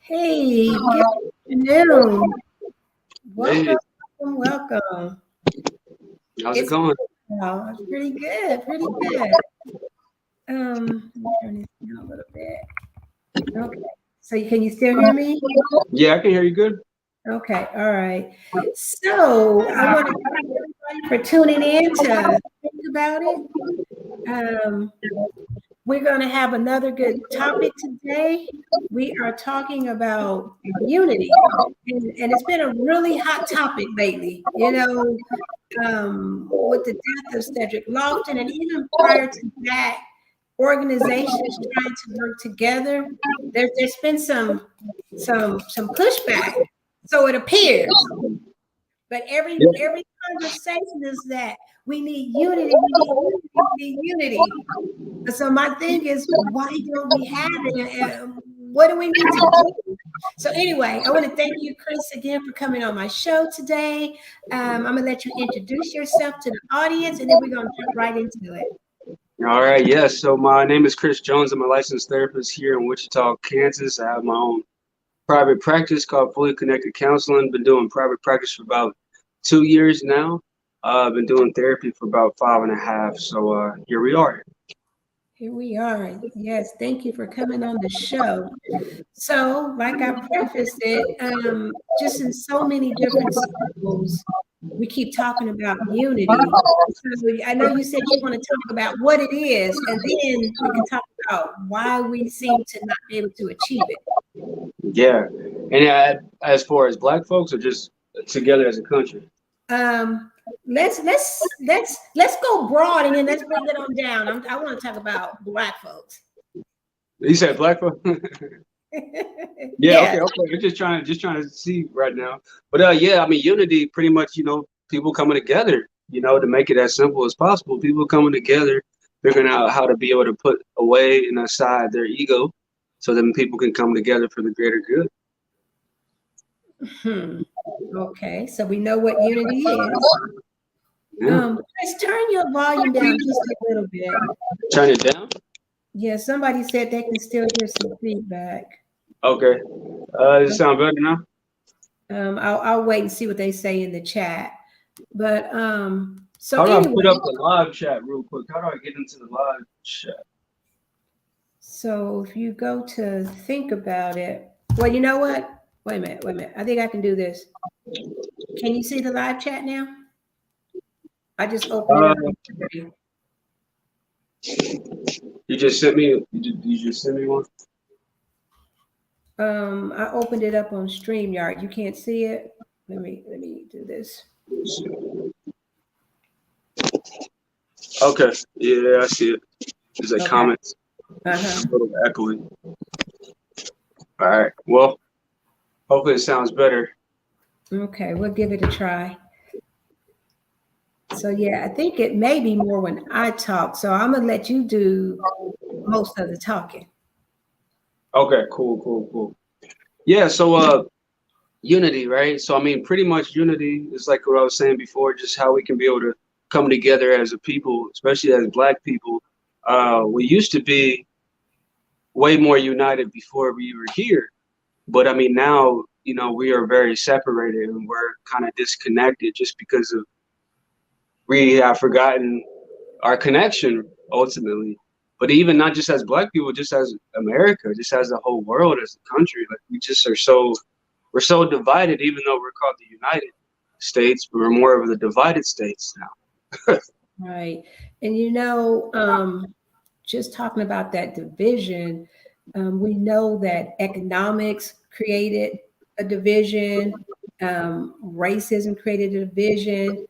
Hey, good afternoon. Hey, Welcome, welcome. how's it It's going? it's pretty good, pretty good. Let me turn this down a little bit. Okay. So can you still hear me? Yeah, I can hear you good. Okay, all right. So I want to thank everybody for tuning in to think about it. Um, we're going to have another good topic today. We are talking about unity, and it's been a really hot topic lately. With the death of Cedric Lofton, and even prior to that, organizations trying to work together. There's been some pushback, so it appears. But Yeah, every conversation is that we need unity, we need unity, we need unity. So my thing is, why don't we have it? And what do we need to do? So anyway, I want to thank you, Chris, again for coming on my show today. I'm gonna let you introduce yourself to the audience, and then we're gonna jump right into it. all right. Yeah, so my name is Chris Jones. I'm a licensed therapist here in Wichita, Kansas. I have my own private practice called Fully Connected Counseling. Been doing private practice for about 2 years now. I've been doing therapy for about five and a half. So here we are. Here we are. Yes, thank you for coming on the show. So, like I prefaced it, just in so many different circles, we keep talking about unity. So I know you said you want to talk about what it is, and then we can talk about why we seem to not be able to achieve it. Yeah. And as far as black folks or just together as a country? Um, let's go broad, and then let's bring it on down. I want to talk about Black folks. You said black folks? Yeah, Yes. okay. We're just trying to see right now. But yeah, I mean unity pretty much, people coming together, to make it as simple as possible. People coming together, figuring out how to be able to put away and aside their ego so then people can come together for the greater good. Hmm. Okay, so we know what unity is. Yeah. Chris, turn your volume down just a little bit. Turn it down. Yeah, somebody said they can still hear some feedback. Okay. Does it sound better now? I'll wait and see what they say in the chat. But so How do I anyway, put up the live chat real quick? How do I get into the live chat? so if you go to think about it, well, you know what? Wait a minute, wait a minute. I think I can do this. Can you see the live chat now? I just opened it Uh, up on screen. you just sent me. You just sent me one. I opened it up on StreamYard. You can't see it. Let me do this. Okay. Yeah, I see it. There's like Okay. comments. Uh-huh. A little echoey. All right. Well, hopefully it sounds better. Okay, we'll give it a try. So yeah, I think it may be more when I talk. So I'm gonna let you do most of the talking. Okay. Cool. Cool. Cool. Yeah. So unity, right? So I mean, pretty much unity is like what I was saying before, just how we can be able to come together as a people, especially as Black people. We used to be way more united before we were here, but I mean now, we are very separated and we're kind of disconnected just because of we have forgotten our connection ultimately. But even not just as Black people, just as America, just as the whole world, as a country, like we just are we're so divided. Even though we're called the United States, but we're more of the divided states now. Right. And just talking about that division, we know that economics created a division, racism created a division,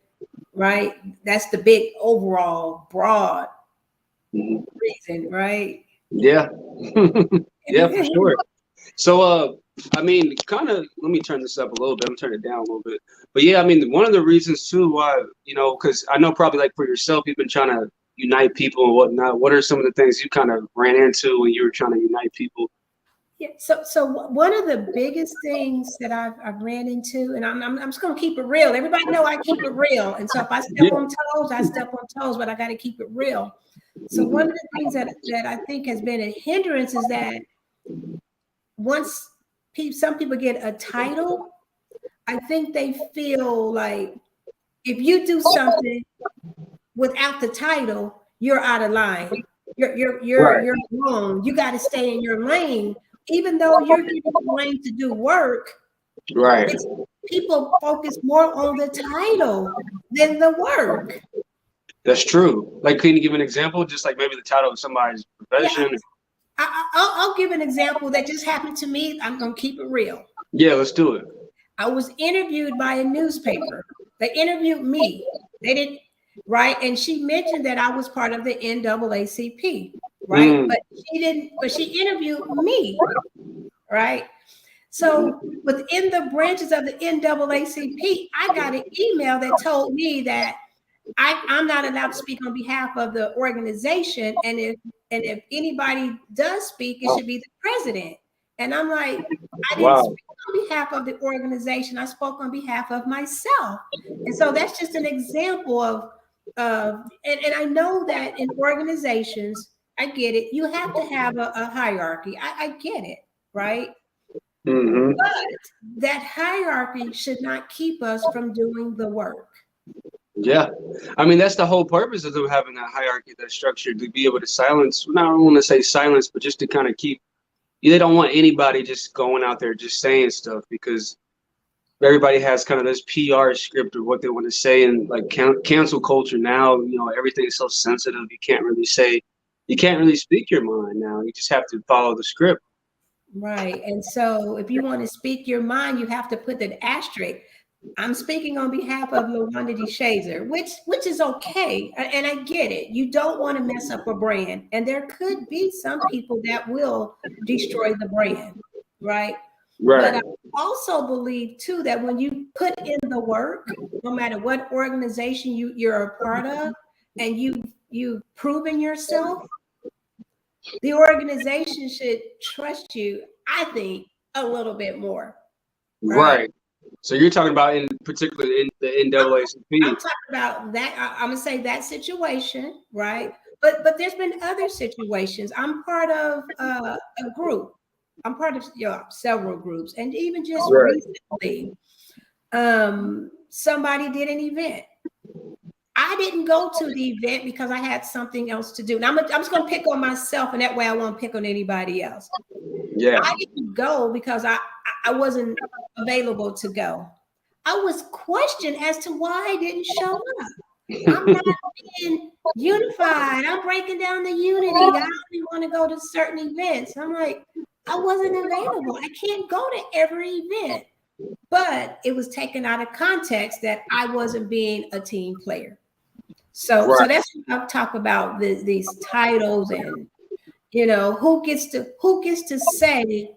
right? That's the big overall broad Mhm. reason, right? Yeah, yeah, for sure. So, I mean, kind of, let me turn this up a little bit. I'm turning it down a little bit. But yeah, I mean, one of the reasons too why, because I know probably like for yourself, you've been trying to unite people and whatnot. What are some of the things you kind of ran into when you were trying to unite people? Yeah, so one of the biggest things that I've ran into, and I'm just gonna keep it real. Everybody know I keep it real, and so if I step Yeah. on toes, I step on toes, but I got to keep it real. So one Mhm. of the things that I think has been a hindrance is that once some people get a title, I think they feel like if you do something without the title, you're out of line. You're wrong. You got to stay in your lane, even though you're getting the lane to do work. Right. People focus more on the title than the work. That's true. Like, can you give an example? Just like maybe the title of somebody's profession. Yeah, I'll give an example that just happened to me. I'm gonna keep it real. Yeah, let's do it. I was interviewed by a newspaper. They interviewed me. They didn't, right? And she mentioned that I was part of the NAACP, right? But she didn't, but she interviewed me, right? So within the branches of the NAACP, I got an email that told me that I'm not allowed to speak on behalf of the organization. And if anybody does speak, it should be the president. And I'm like, I didn't speak on behalf of the organization. I spoke on behalf of myself. And so that's just an example of, and I know that in organizations, I get it. You have to have a hierarchy. I get it, right? But that hierarchy should not keep us from doing the work. Yeah. I mean, that's the whole purpose of them having that hierarchy, that structure, to be able to silence, I don't want to say silence, but just to kind of keep, they don't want anybody just going out there just saying stuff, because everybody has kind of this PR script of what they want to say. And like cancel culture now, you know, everything's so sensitive. You can't really speak your mind now. You just have to follow the script. Right. And so if you want to speak your mind, you have to put that asterisk. I'm speaking on behalf of LaWanda DeShazer, which is okay. And I get it. You don't want to mess up a brand. And there could be some people that will destroy the brand. Right. Right. But I also believe too that when you put in the work, no matter what organization you're a part of, and you've proven yourself, the organization should trust you, I think, a little bit more. Right. So you're talking about in particular in the NAACP. I'm talking about that. I'm gonna say that situation, right? But there's been other situations. I'm part of a group. I'm part of several groups, and even just recently, somebody did an event. I didn't go to the event because I had something else to do. Now I'm just going to pick on myself, and that way I won't pick on anybody else. Yeah, I didn't go because I wasn't available to go. I was questioned as to why I didn't show up. I'm not being unified. I'm breaking down the unity. I only want to go to certain events. I'm like, I wasn't available. I can't go to every event. But it was taken out of context that I wasn't being a team player. So that's what I talk about these titles, and you know, who gets to say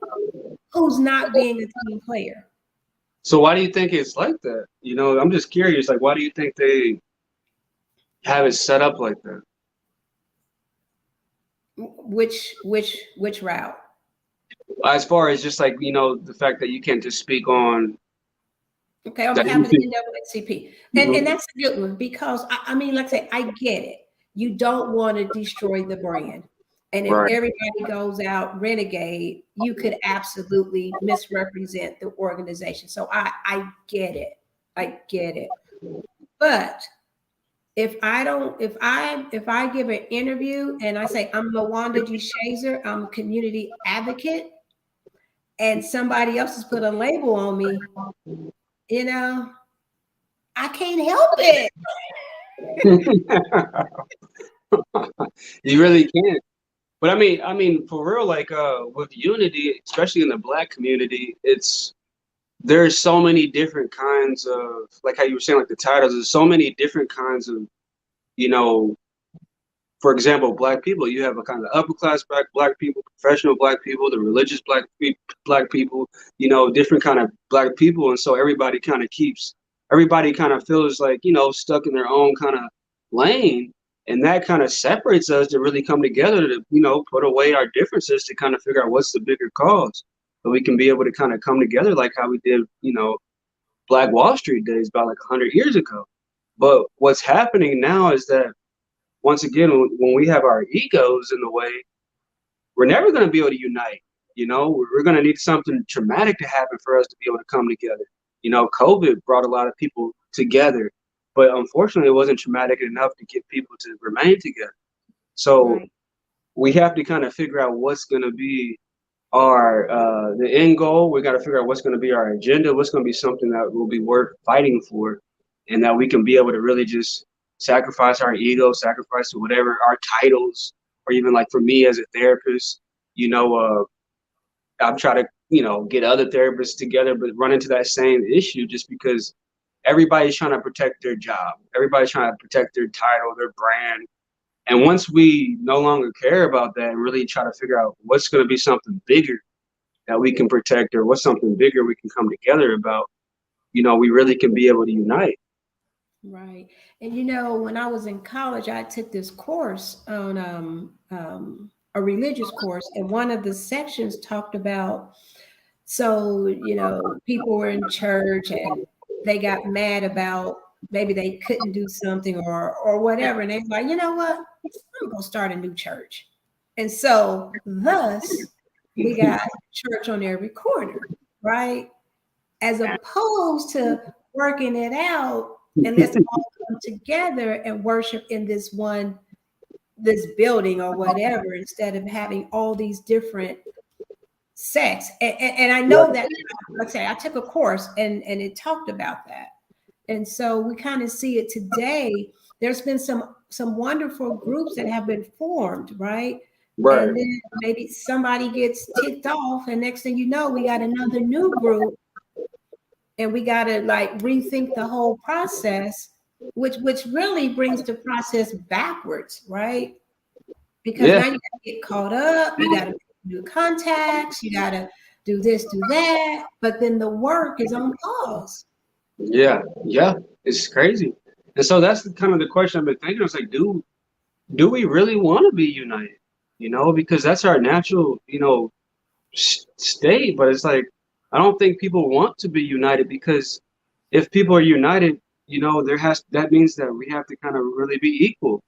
who's not being a team player. So why do you think it's like that? You know, I'm just curious. Like, why do you think they have it set up like that? Which route? As far as just like, you know, the fact that you can't just speak on. Okay, on behalf of the NAACP. And that's a good one, because I mean, like I say, I get it. You don't want to destroy the brand. And if everybody goes out renegade, you could absolutely misrepresent the organization. So I get it. I get it. But if I give an interview and I say I'm LaWanda DeShazer, I'm a community advocate, and somebody else has put a label on me, you know, I can't help it. You really can't. But I mean, for real, like with unity, especially in the Black community, there's so many different kinds of, like how you were saying, like the titles. There's so many different kinds of, you know, for example, Black people. You have a kind of upper class black people, professional Black people, the religious Black people. You know, different kind of Black people, and so everybody kind of feels like, you know, stuck in their own kind of lane. And that kind of separates us to really come together to, you know, put away our differences to kind of figure out what's the bigger cause. So we can be able to kind of come together like how we did, you know, Black Wall Street days about like 100 years ago. But what's happening now is that, once again, when we have our egos in the way, we're never going to be able to unite. You know, we're going to need something traumatic to happen for us to be able to come together. You know, COVID brought a lot of people together, but unfortunately, it wasn't traumatic enough to get people to remain together. So Right. we have to kind of figure out what's going to be our the end goal. We got to figure out what's going to be our agenda, what's going to be something that will be worth fighting for, and that we can be able to really just sacrifice our ego, sacrifice to whatever our titles, or even like for me as a therapist, you know, I'm trying to, you know, get other therapists together, but run into that same issue just because everybody's trying to protect their job, everybody's trying to protect their title, their brand. And once we no longer care about that and really try to figure out what's going to be something bigger that we can protect, or what's something bigger we can come together about, you know, we really can be able to unite. Right. And you know, when I was in college, I took this course on a religious course, and one of the sections talked about, so, you know, people were in church and they got mad about maybe they couldn't do something or whatever. And they were like, you know what? I'm gonna start a new church. And so thus we got church on every corner, right? As opposed to working it out and let's all come together and worship in this building or whatever, instead of having all these different sects. And I know that, like I say, I took a course and it talked about that. And so we kind of see it today. There's been some wonderful groups that have been formed, right? Right. And then maybe somebody gets ticked off, and next thing you know, we got another new group, and we got to like rethink the whole process, which really brings the process backwards, right? Because Yeah. now you got to get caught up, you got to make new contacts, you got to do this, do that, but then the work is on pause. Yeah. Yeah. It's crazy. And so that's kind of the question I've been thinking. It's like, do we really want to be united? You know, because that's our natural, you know, state. But it's like, I don't think people want to be united, because if people are united, you know, that means that we have to kind of really be equal.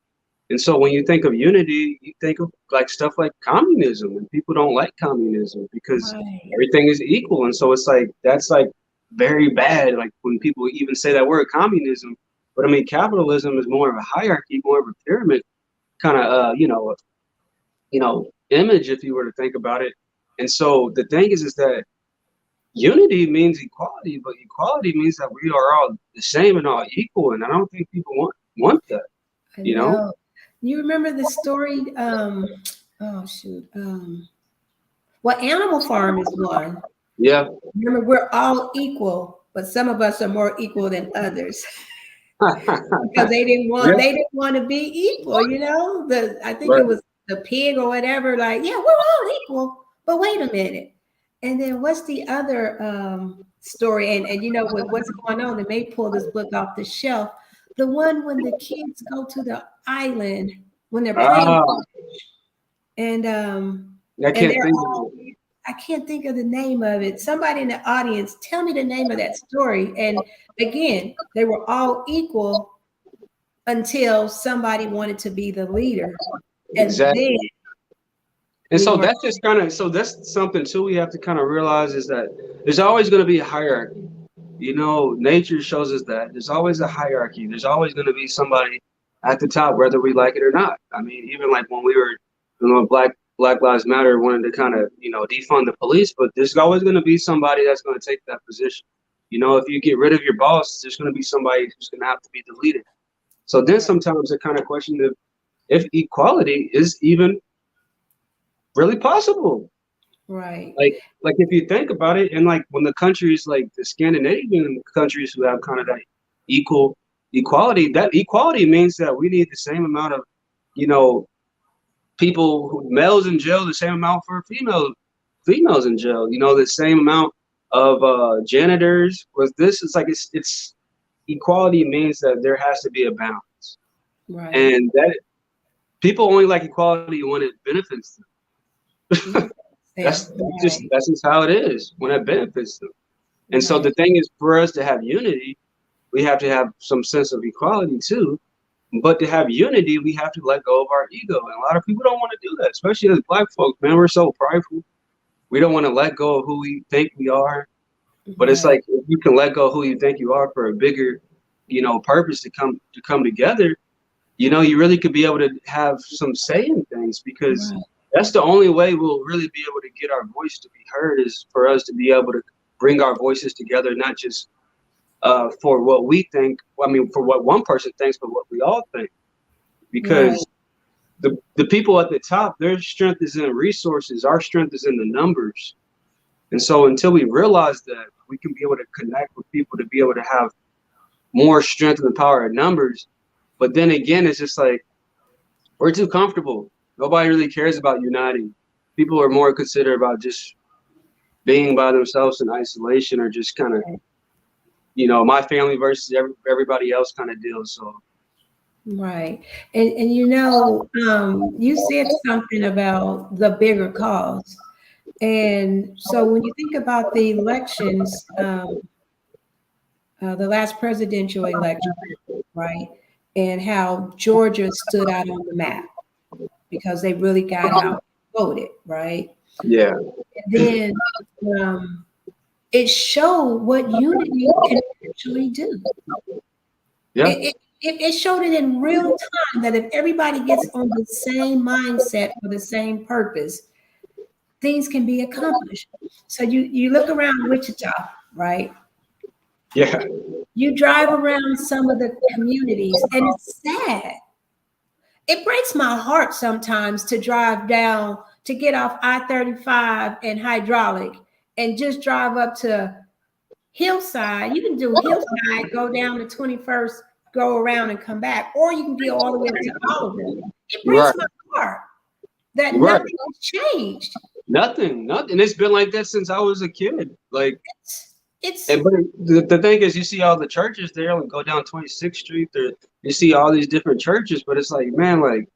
And so when you think of unity, you think of like stuff like communism, and people don't like communism because Right. everything is equal. And so it's like, that's like very bad. Like when people even say that word communism, but I mean, capitalism is more of a hierarchy, more of a pyramid kind of, image, if you were to think about it. And so the thing is that unity means equality, but equality means that we are all the same and all equal. And I don't think people want that, I you know? know. You remember the story? Oh shoot. Well, Animal Farm is one. Yeah. Remember, we're all equal, but some of us are more equal than others because Yeah. they didn't want to be equal. You know, I think it Right. was the pig or whatever. Like, yeah, we're all equal, but wait a minute. And then what's the other story? And you know, with what's going on, they may pull this book off the shelf. The one when the kids go to the island when they're playing, Ah, and I and can't they're think of all, it. I can't think of the name of it. Somebody in the audience, tell me the name of that story. And again, they were all equal until somebody wanted to be the leader. And then Exactly. And we so weren't. that's just kind of, so that's something too we have to kind of realize, is that there's always going to be a hierarchy. You know, nature shows us that there's always a hierarchy. There's always going to be somebody at the top, whether we like it or not. I mean, even like when we were, you know, Black Lives Matter wanted to kind of, you know, defund the police, but there's always going to be somebody that's going to take that position. You know, if you get rid of your boss, there's going to be somebody who's going to have to be the leader. So then Right. sometimes I kind of question if equality is even really possible. Right. Like if you think about it, and like when the countries like the Scandinavian countries who have kind of that equal equality, that equality means that we need the same amount of, you know, people males in jail, the same amount for females in jail, you know, the same amount of janitors. With this, it's like it's equality means that there has to be a balance, Right. and that people only like equality when it benefits them. Benefits them. Right. That's just how it is when it benefits them. And so the Right. thing is, for us to have unity, we have to have some sense of equality too. But to have unity, we have to let go of our ego. And a lot of people don't want to do that, especially as black folks. Man, we're so prideful. We don't want to let go of who we think we are. But it's Right. like if you can let go of who you think you are for a bigger, purpose to come together, you really could be able to have some say in things, because Right. that's the only way we'll really be able to get our voice to be heard, is for us to be able to bring our voices together, not just for what we think. I mean, for what one person thinks, but what we all think. Right. Because the people at the top, their strength is in resources. Our strength is in the numbers. And so until we realize that, we can be able to connect with people to be able to have more strength in the power of numbers. But then again, it's just like we're too comfortable. Nobody really cares about uniting. People are more considerate about just being by themselves in isolation, or just kind of, my family versus everybody else kind of deal. So Right. And you said something about the bigger cause. And so when you think about the elections, the last presidential election, right? And how Georgia stood out on the map because they really got out and voted, right? yeah, And then um, it showed what unity can actually do. yeah, It showed it in real time that if everybody gets on the same mindset for the same purpose, things can be accomplished. So you look around Wichita, right? yeah, You drive around some of the communities, and it's sad. It breaks my heart sometimes to drive down to get off I-35 and hydraulic and just drive up to Hillside. You can do Hillside, go down to 21st, go around and come back, or you can go all the way up to Oliver. It breaks right, my heart that right. nothing has changed. Nothing. It's been like that since I was a kid. Like, It's and but the thing is, you see all the churches there, and go down 26th Street. There, you see all these different churches, but it's like, man, like,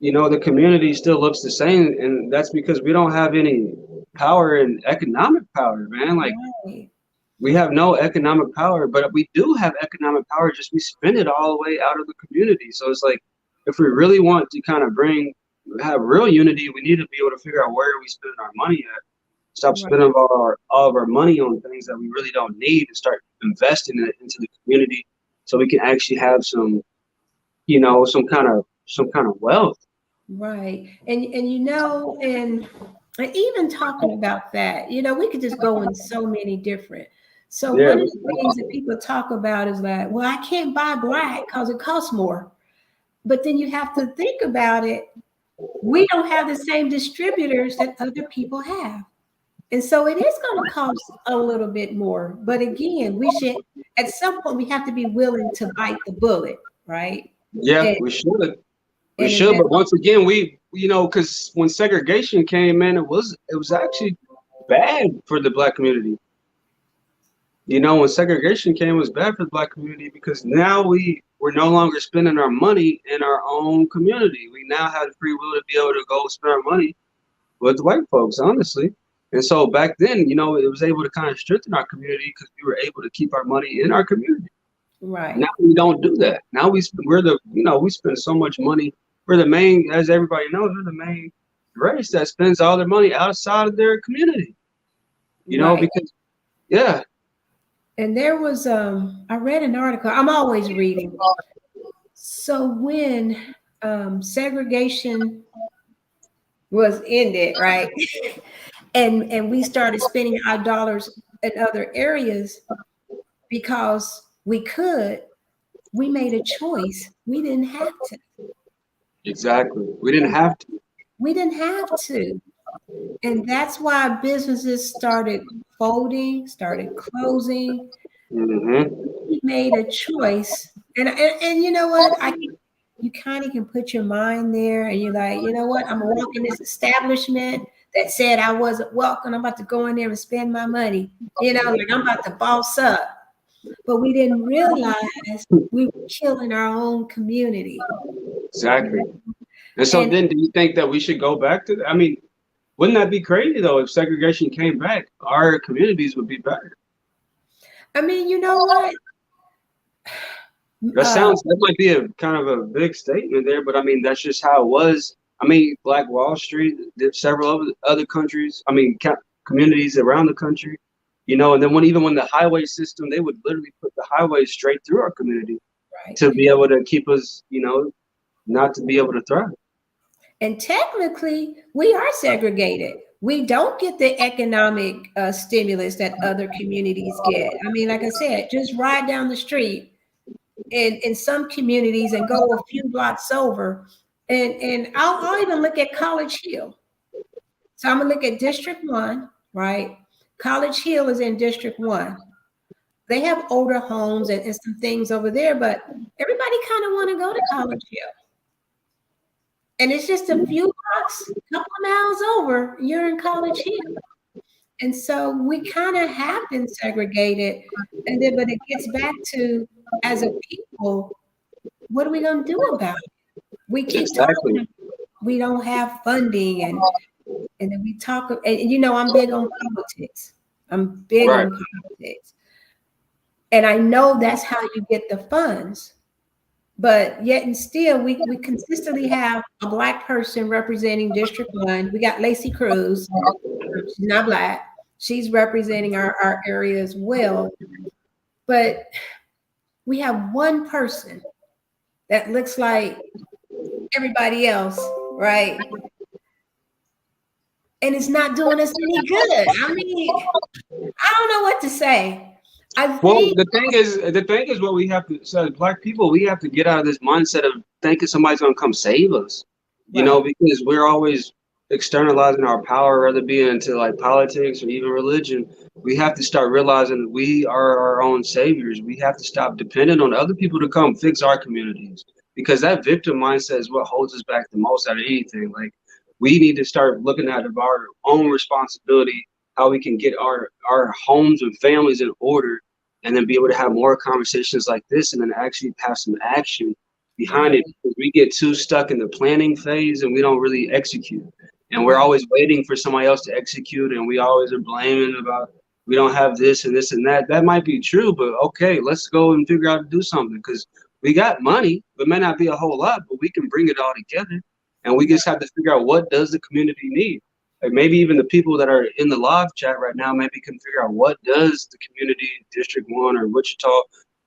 the community still looks the same, and that's because we don't have any power and economic power, man. Like, right, we have no economic power, but we do have economic power. Just we spend it all the way out of the community. So it's like, if we really want to kind of have real unity, we need to be able to figure out where we spend our money at. Stop right, spending all of our money on things that we really don't need, and start investing it into the community, so we can actually have some kind of wealth. right. And even talking about that, we could just go in so many different. So Yeah, one of the things that people talk about is that, well, I can't buy black because it costs more. But then you have to think about it. We don't have the same distributors that other people have. And so it is going to cost a little bit more. But again, at some point, we have to be willing to bite the bullet, right? yeah, And, we should. We and should, invest. but once again, because when segregation came in, it was actually bad for the black community. When segregation came, it was bad for the black community, because now we're no longer spending our money in our own community. We now have the free will to be able to go spend our money with the white folks, honestly. And so back then, it was able to kind of strengthen our community, because we were able to keep our money in our community. Right, Now we don't do that. Now we spend so much money. We're the main, as everybody knows, we're the main race that spends all their money outside of their community. right. Because yeah, And there was I read an article. I'm always reading. So when segregation was ended, right? And we started spending our dollars in other areas because we could, we made a choice. We didn't have to. exactly. We didn't have to. We didn't have to. And that's why businesses started folding, started closing. Hmm. We made a choice. And you know what? You kind of can put your mind there and you're like, you know what? I'm gonna walk in this establishment that said I wasn't welcome. I'm about to go in there and spend my money. Like I'm about to boss up. But we didn't realize we were killing our own community. Exactly. And so And then, do you think that we should go back to that? I mean, wouldn't that be crazy though? If segregation came back, our communities would be better. I mean, you know what? That might be a kind of a big statement there, but I mean, that's just how it was. I mean, Black Wall Street, there's several other countries. I mean, communities around the country, you know. And then even when the highway system, they would literally put the highway straight through our community Right. to be able to keep us, you know, not to be able to thrive. And technically, we are segregated. We don't get the economic stimulus that other communities get. I mean, like I said, just ride down the street in some communities and go a few blocks over, and I'll even look at College Hill. So I'm gonna look at District 1, right? College Hill is in District 1. They have older homes and some things over there, but everybody kind of want to go to College Hill. And it's just a few blocks, a couple of miles over, you're in College Hill. And so we kind of have been segregated. And then, but it gets back to, as a people, what are we going to do about it? We keep talking, we don't have funding, and then we talk, and you know, I'm big on politics. I'm big on politics. And I know that's how you get the funds. But yet and still, we consistently have a Black person representing District 1. We got Lacey Cruz. She's not Black. She's representing our area as well. But we have one person that looks like everybody else, right? And it's not doing us any good. I mean, I don't know what to say. Well, the thing is what we have to, so as Black people, we have to get out of this mindset of thinking somebody's going to come save us, you know, because we're always externalizing our power, whether it be into like politics or even religion. We have to start realizing that we are our own saviors. We have to stop depending on other people to come fix our communities, because that victim mindset is what holds us back the most out of anything. Like, we need to start looking at our own responsibility, how we can get our homes and families in order, and then be able to have more conversations like this, and then actually have some action behind it. Because we get too stuck in the planning phase and we don't really execute. And we're always waiting for somebody else to execute, and we always are blaming about we don't have this and this and that. That might be true, but okay, let's go and figure out to do something, because we got money. It may not be a whole lot, but we can bring it all together. And we just have to figure out, what does the community need? Like, maybe even the people that are in the live chat right now maybe can figure out, what does the community, District 1 or Wichita,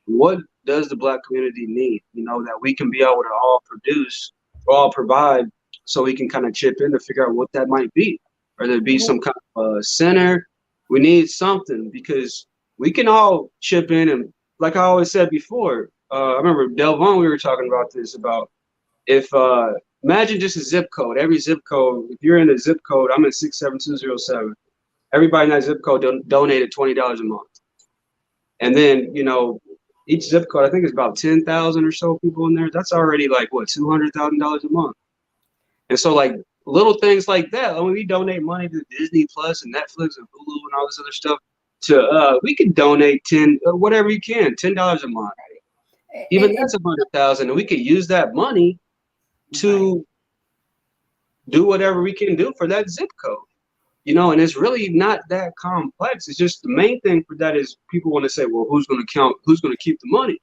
what does the Black community need? You know, that we can be able to all produce, or all provide, so we can kind of chip in to figure out what that might be. Or there be some kind of center. We need something, because we can all chip in. And like I always said before, I remember Delvon, we were talking about this, about if imagine just a zip code. Every zip code, if you're in a zip code, I'm in 67207. Everybody in that zip code donated $20 a month. And then, you know, each zip code, I think it's about 10,000 or so people in there. That's already like, what, $200,000 a month. And so, like, little things like that, when we donate money to Disney Plus and Netflix and Hulu and all this other stuff, we can donate whatever you can, $10 a month. Even that's 100,000, and we could use that money to do whatever we can do for that zip code, you know. And it's really not that complex. It's just, the main thing for that is people want to say, well, who's going to keep the money?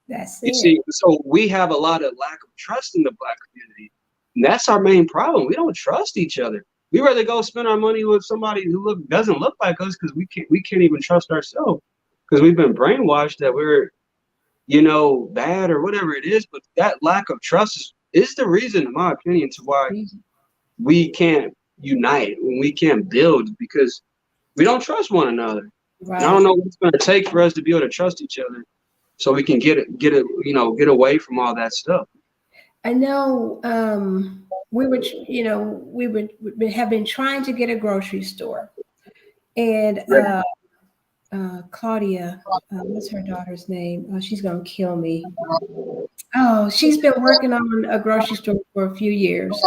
That's you see. So we have a lot of lack of trust in the Black community, and that's our main problem. We don't trust each other. We rather go spend our money with somebody who doesn't look like us, because we can't even trust ourselves, because we've been brainwashed that we're, you know, bad or whatever it is. But that lack of trust is the reason, in my opinion, to why we can't unite, when we can't build, because we don't trust one another. And I don't know what it's going to take for us to be able to trust each other, so we can get away from all that stuff. I know we have been trying to get a grocery store, and Claudia, what's her daughter's name? Oh, she's gonna kill me. Oh, she's been working on a grocery store for a few years,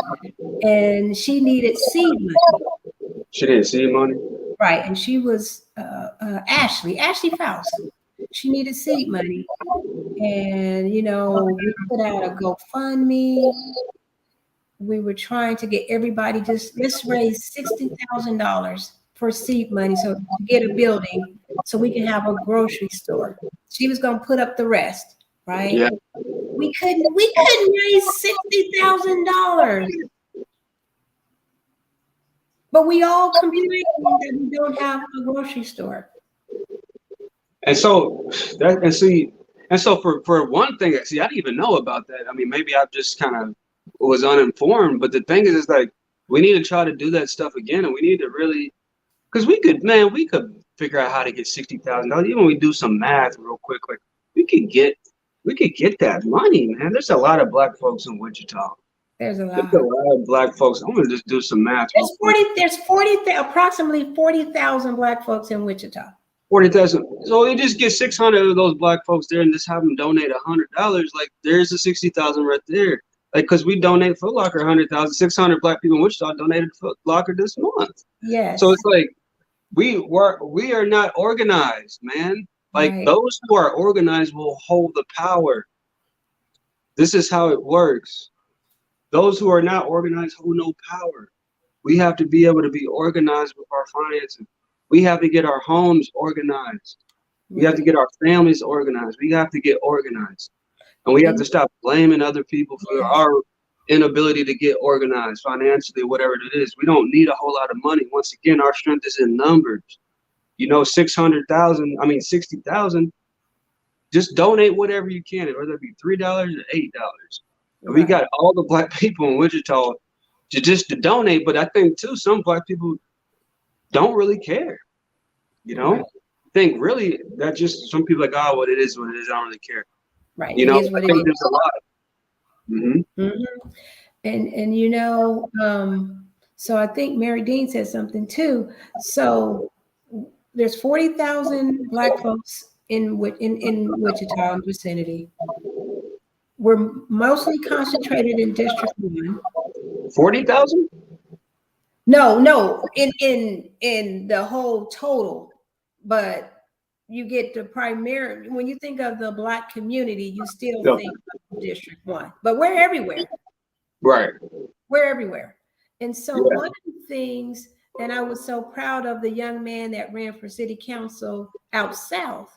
and she needed seed money. She didn't seed money, right? And she was Ashley Faust. She needed seed money, and you know, we put out a GoFundMe. We were trying to get everybody, let's raise $60,000 for seed money, so to get a building so we can have a grocery store. She was going to put up the rest, right? Yeah. We couldn't raise $60,000. But we all complain that we don't have a grocery store. And so that and so for one thing, see, I didn't even know about that. I mean, maybe I just kind of was uninformed. But the thing is like we need to try to do that stuff again, and we need to really, because we could figure out how to get $60,000. Even when we do some math real quick, like we could get that money, man. There's a lot of black folks in Wichita. There's a There's lot. a lot of black folks. I'm gonna just do some math. There's approximately 40,000 black folks in Wichita. 40,000. So you just get 600 of those black folks there and just have them donate $100. Like there's the 60,000 right there. Like, cause we donate Foot Locker 100,000, 600 black people in Wichita donated Foot Locker this month. Yes. So it's like we are not organized, man. Like Right. those who are organized will hold the power. This is how it works. Those who are not organized hold no power. We have to be able to be organized with our finances. We have to get our homes organized. We have to get our families organized. We have to get organized. And we have to stop blaming other people for our inability to get organized financially, whatever it is. We don't need a whole lot of money. Once again, our strength is in numbers. 600,000, 60,000. Just donate whatever you can, whether it be $3 or $8. Right. We got all the black people in Wichita to donate, but I think too some black people don't really care. Right. I think really that just some people like, oh, what it is, I don't really care. Right. I think there's a lot. Mm-hmm. Mm-hmm. And so I think Mary Dean said something too. So there's 40,000 black folks in Wichita and vicinity. We're mostly concentrated in District 1. 40,000? No, in the whole total, but you get the primary. When you think of the black community, you still think of District 1, but we're everywhere. Right. We're everywhere. And so one of the things, and I was so proud of the young man that ran for city council out south.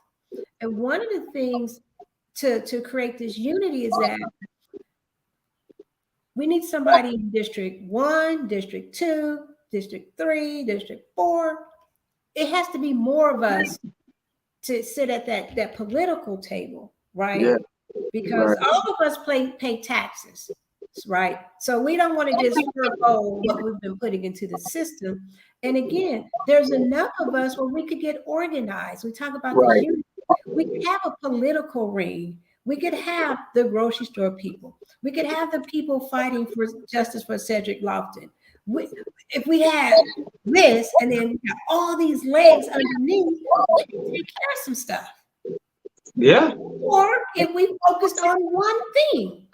And one of the things to create this unity is that we need somebody in District 1, District 2, District 3, District 4. It has to be more of us to sit at that political table, right? Yeah. Because all of us pay taxes, right? So we don't want to just forego what we've been putting into the system. And again, there's enough of us where we could get organized. We talk about the unity. We could have a political ring. We could have the grocery store people. We could have the people fighting for justice for Cedric Lofton. If we had this and then we got all these legs underneath, we can take care of some stuff. Yeah. Or if we focused on one thing.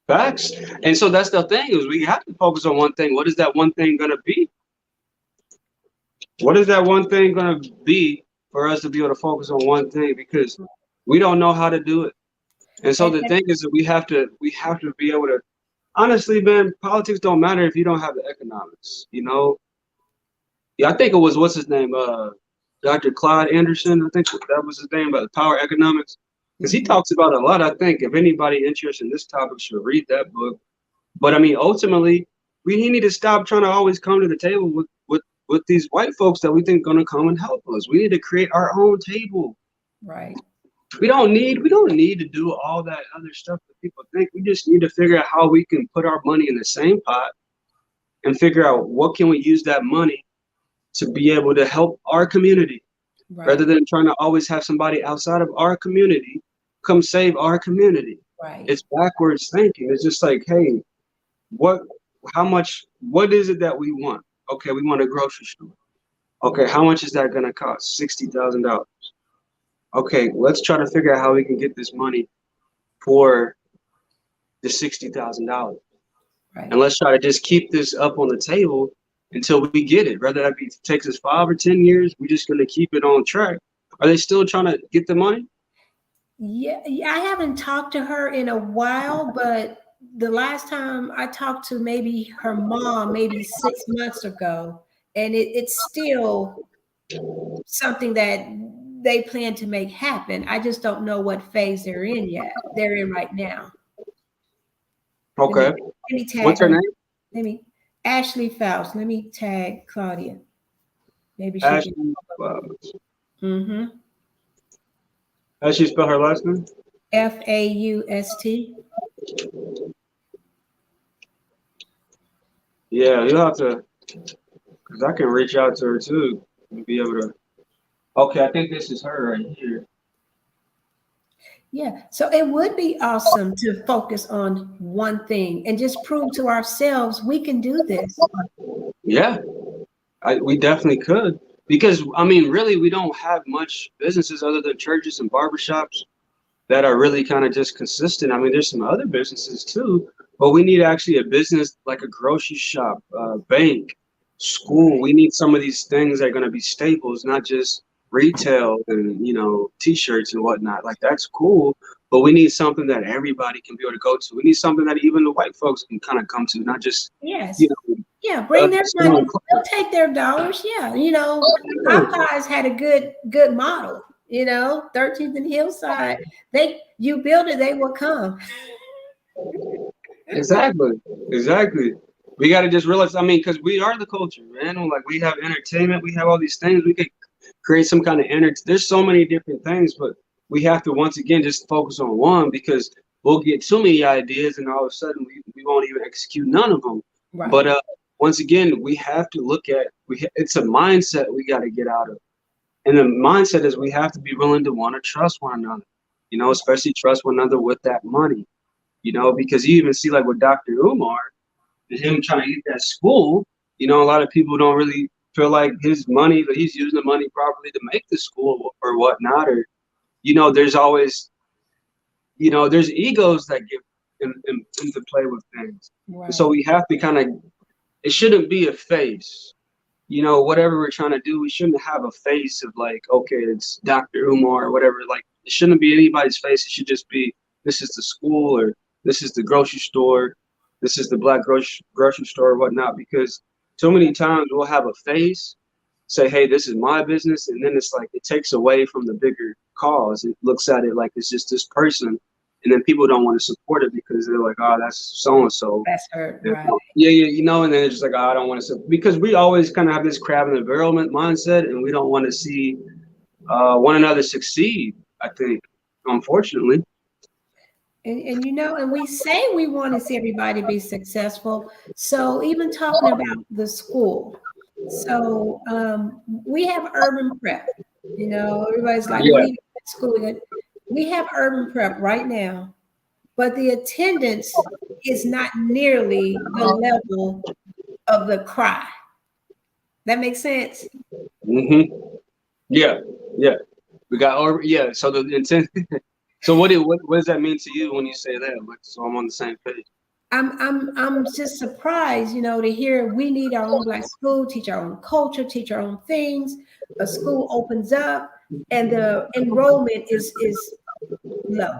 Facts. And so that's the thing, is we have to focus on one thing. What is that one thing going to be? What is that one thing going to be for us to be able to focus on one thing? Because we don't know how to do it. And so the thing is that we have to be able to, honestly, man, politics don't matter if you don't have the economics, Yeah, I think it was, what's his name? Dr. Clyde Anderson. I think that was his name, about the power economics. Because he talks about it a lot. I think if anybody interested in this topic should read that book. But I mean, ultimately, we need to stop trying to always come to the table with these white folks that we think are going to come and help us. We need to create our own table. Right. We don't need to do all that other stuff that people think. We just need to figure out how we can put our money in the same pot and figure out what can we use that money to be able to help our community, rather than trying to always have somebody outside of our community come save our community. Right. It's backwards thinking. It's just like, hey, what is it that we want? Okay, we want a grocery store. Okay, how much is that going to cost? $60,000. Okay, let's try to figure out how we can get this money for the $60,000. Right. And let's try to just keep this up on the table until we get it. Whether that takes us 5 or 10 years, we're just going to keep it on track. Are they still trying to get the money? Yeah, I haven't talked to her in a while, but the last time I talked to maybe her mom, maybe 6 months ago, and it's still something that they plan to make happen. I just don't know what phase they're in yet. They're in right now. Okay. What's her name? Ashley Faust. Let me tag Claudia. Maybe she can. Ashley, Mm-hmm. how she spell her last name? Faust. Yeah, you'll have to, because I can reach out to her too and be able to. Okay, I think this is her right here. Yeah. So it would be awesome to focus on one thing and just prove to ourselves we can do this. Yeah, we definitely could. Because, I mean, really, we don't have much businesses other than churches and barbershops that are really kind of just consistent. I mean, there's some other businesses too, but we need actually a business like a grocery shop, bank, school. Right. We need some of these things that are going to be staples, not just retail and, t-shirts and whatnot. Like that's cool, but we need something that everybody can be able to go to. We need something that even the white folks can kind of come to, not just, you Yes. know, Yeah. Bring their money. someone. They'll take their dollars. Yeah. Popeyes had a good model. 13th and Hillside. You build it, they will come. Exactly, exactly. We got to just realize. I mean, because we are the culture, man. Like we have entertainment, we have all these things. We could create some kind of There's so many different things, but we have to once again just focus on one because we'll get too many ideas, and all of a sudden we won't even execute none of them. But Right. once again, we have to look at it's a mindset we got to get out of, and the mindset is we have to be willing to want to trust one another. Especially trust one another with that money. Because you even see like with Dr. Umar and him trying to get that school, a lot of people don't really feel like his money, that he's using the money properly to make the school or whatnot. Or, there's always, there's egos that get into play with things. And so Right. we have to kind of, it shouldn't be a face. Whatever we're trying to do, we shouldn't have a face of like, okay, it's Dr. Umar or whatever. Like, it shouldn't be anybody's face. It should just be, this is the school or this is the grocery store. This is the black grocery store or whatnot. Because so many times we'll have a face, say, hey, this is my business. And then it's like, it takes away from the bigger cause. It looks at it like it's just this person. And then people don't want to support it because they're like, oh, that's so-and-so. That's her. Right. Yeah, yeah, and then it's just like, oh, I don't want to, because we always kind of have this crab in the barrel mindset, and we don't want to see one another succeed, I think, unfortunately. And we say we want to see everybody be successful. So even talking about the school, so we have urban prep. Everybody's like, what Yeah, do you at school? We have urban prep right now, but the attendance is not nearly the level of the cry. That makes sense. hmm yeah, yeah. We got, or yeah. So the intent. So what does that mean to you when you say that? Like, so I'm on the same page. I'm just surprised, to hear we need our own black school, teach our own culture, teach our own things. A school opens up and the enrollment is low.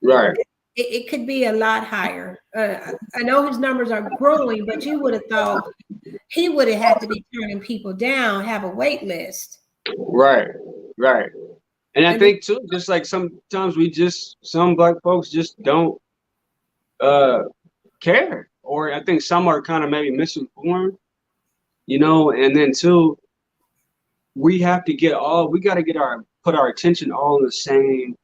Right, It could be a lot higher. I know his numbers are growing, but you would have thought he would have had to be turning people down, have a wait list. right, right. And I And think too, just like sometimes some black folks just don't uh care, or I think some are kind of maybe misinformed, and then two, we got to put our attention all in the same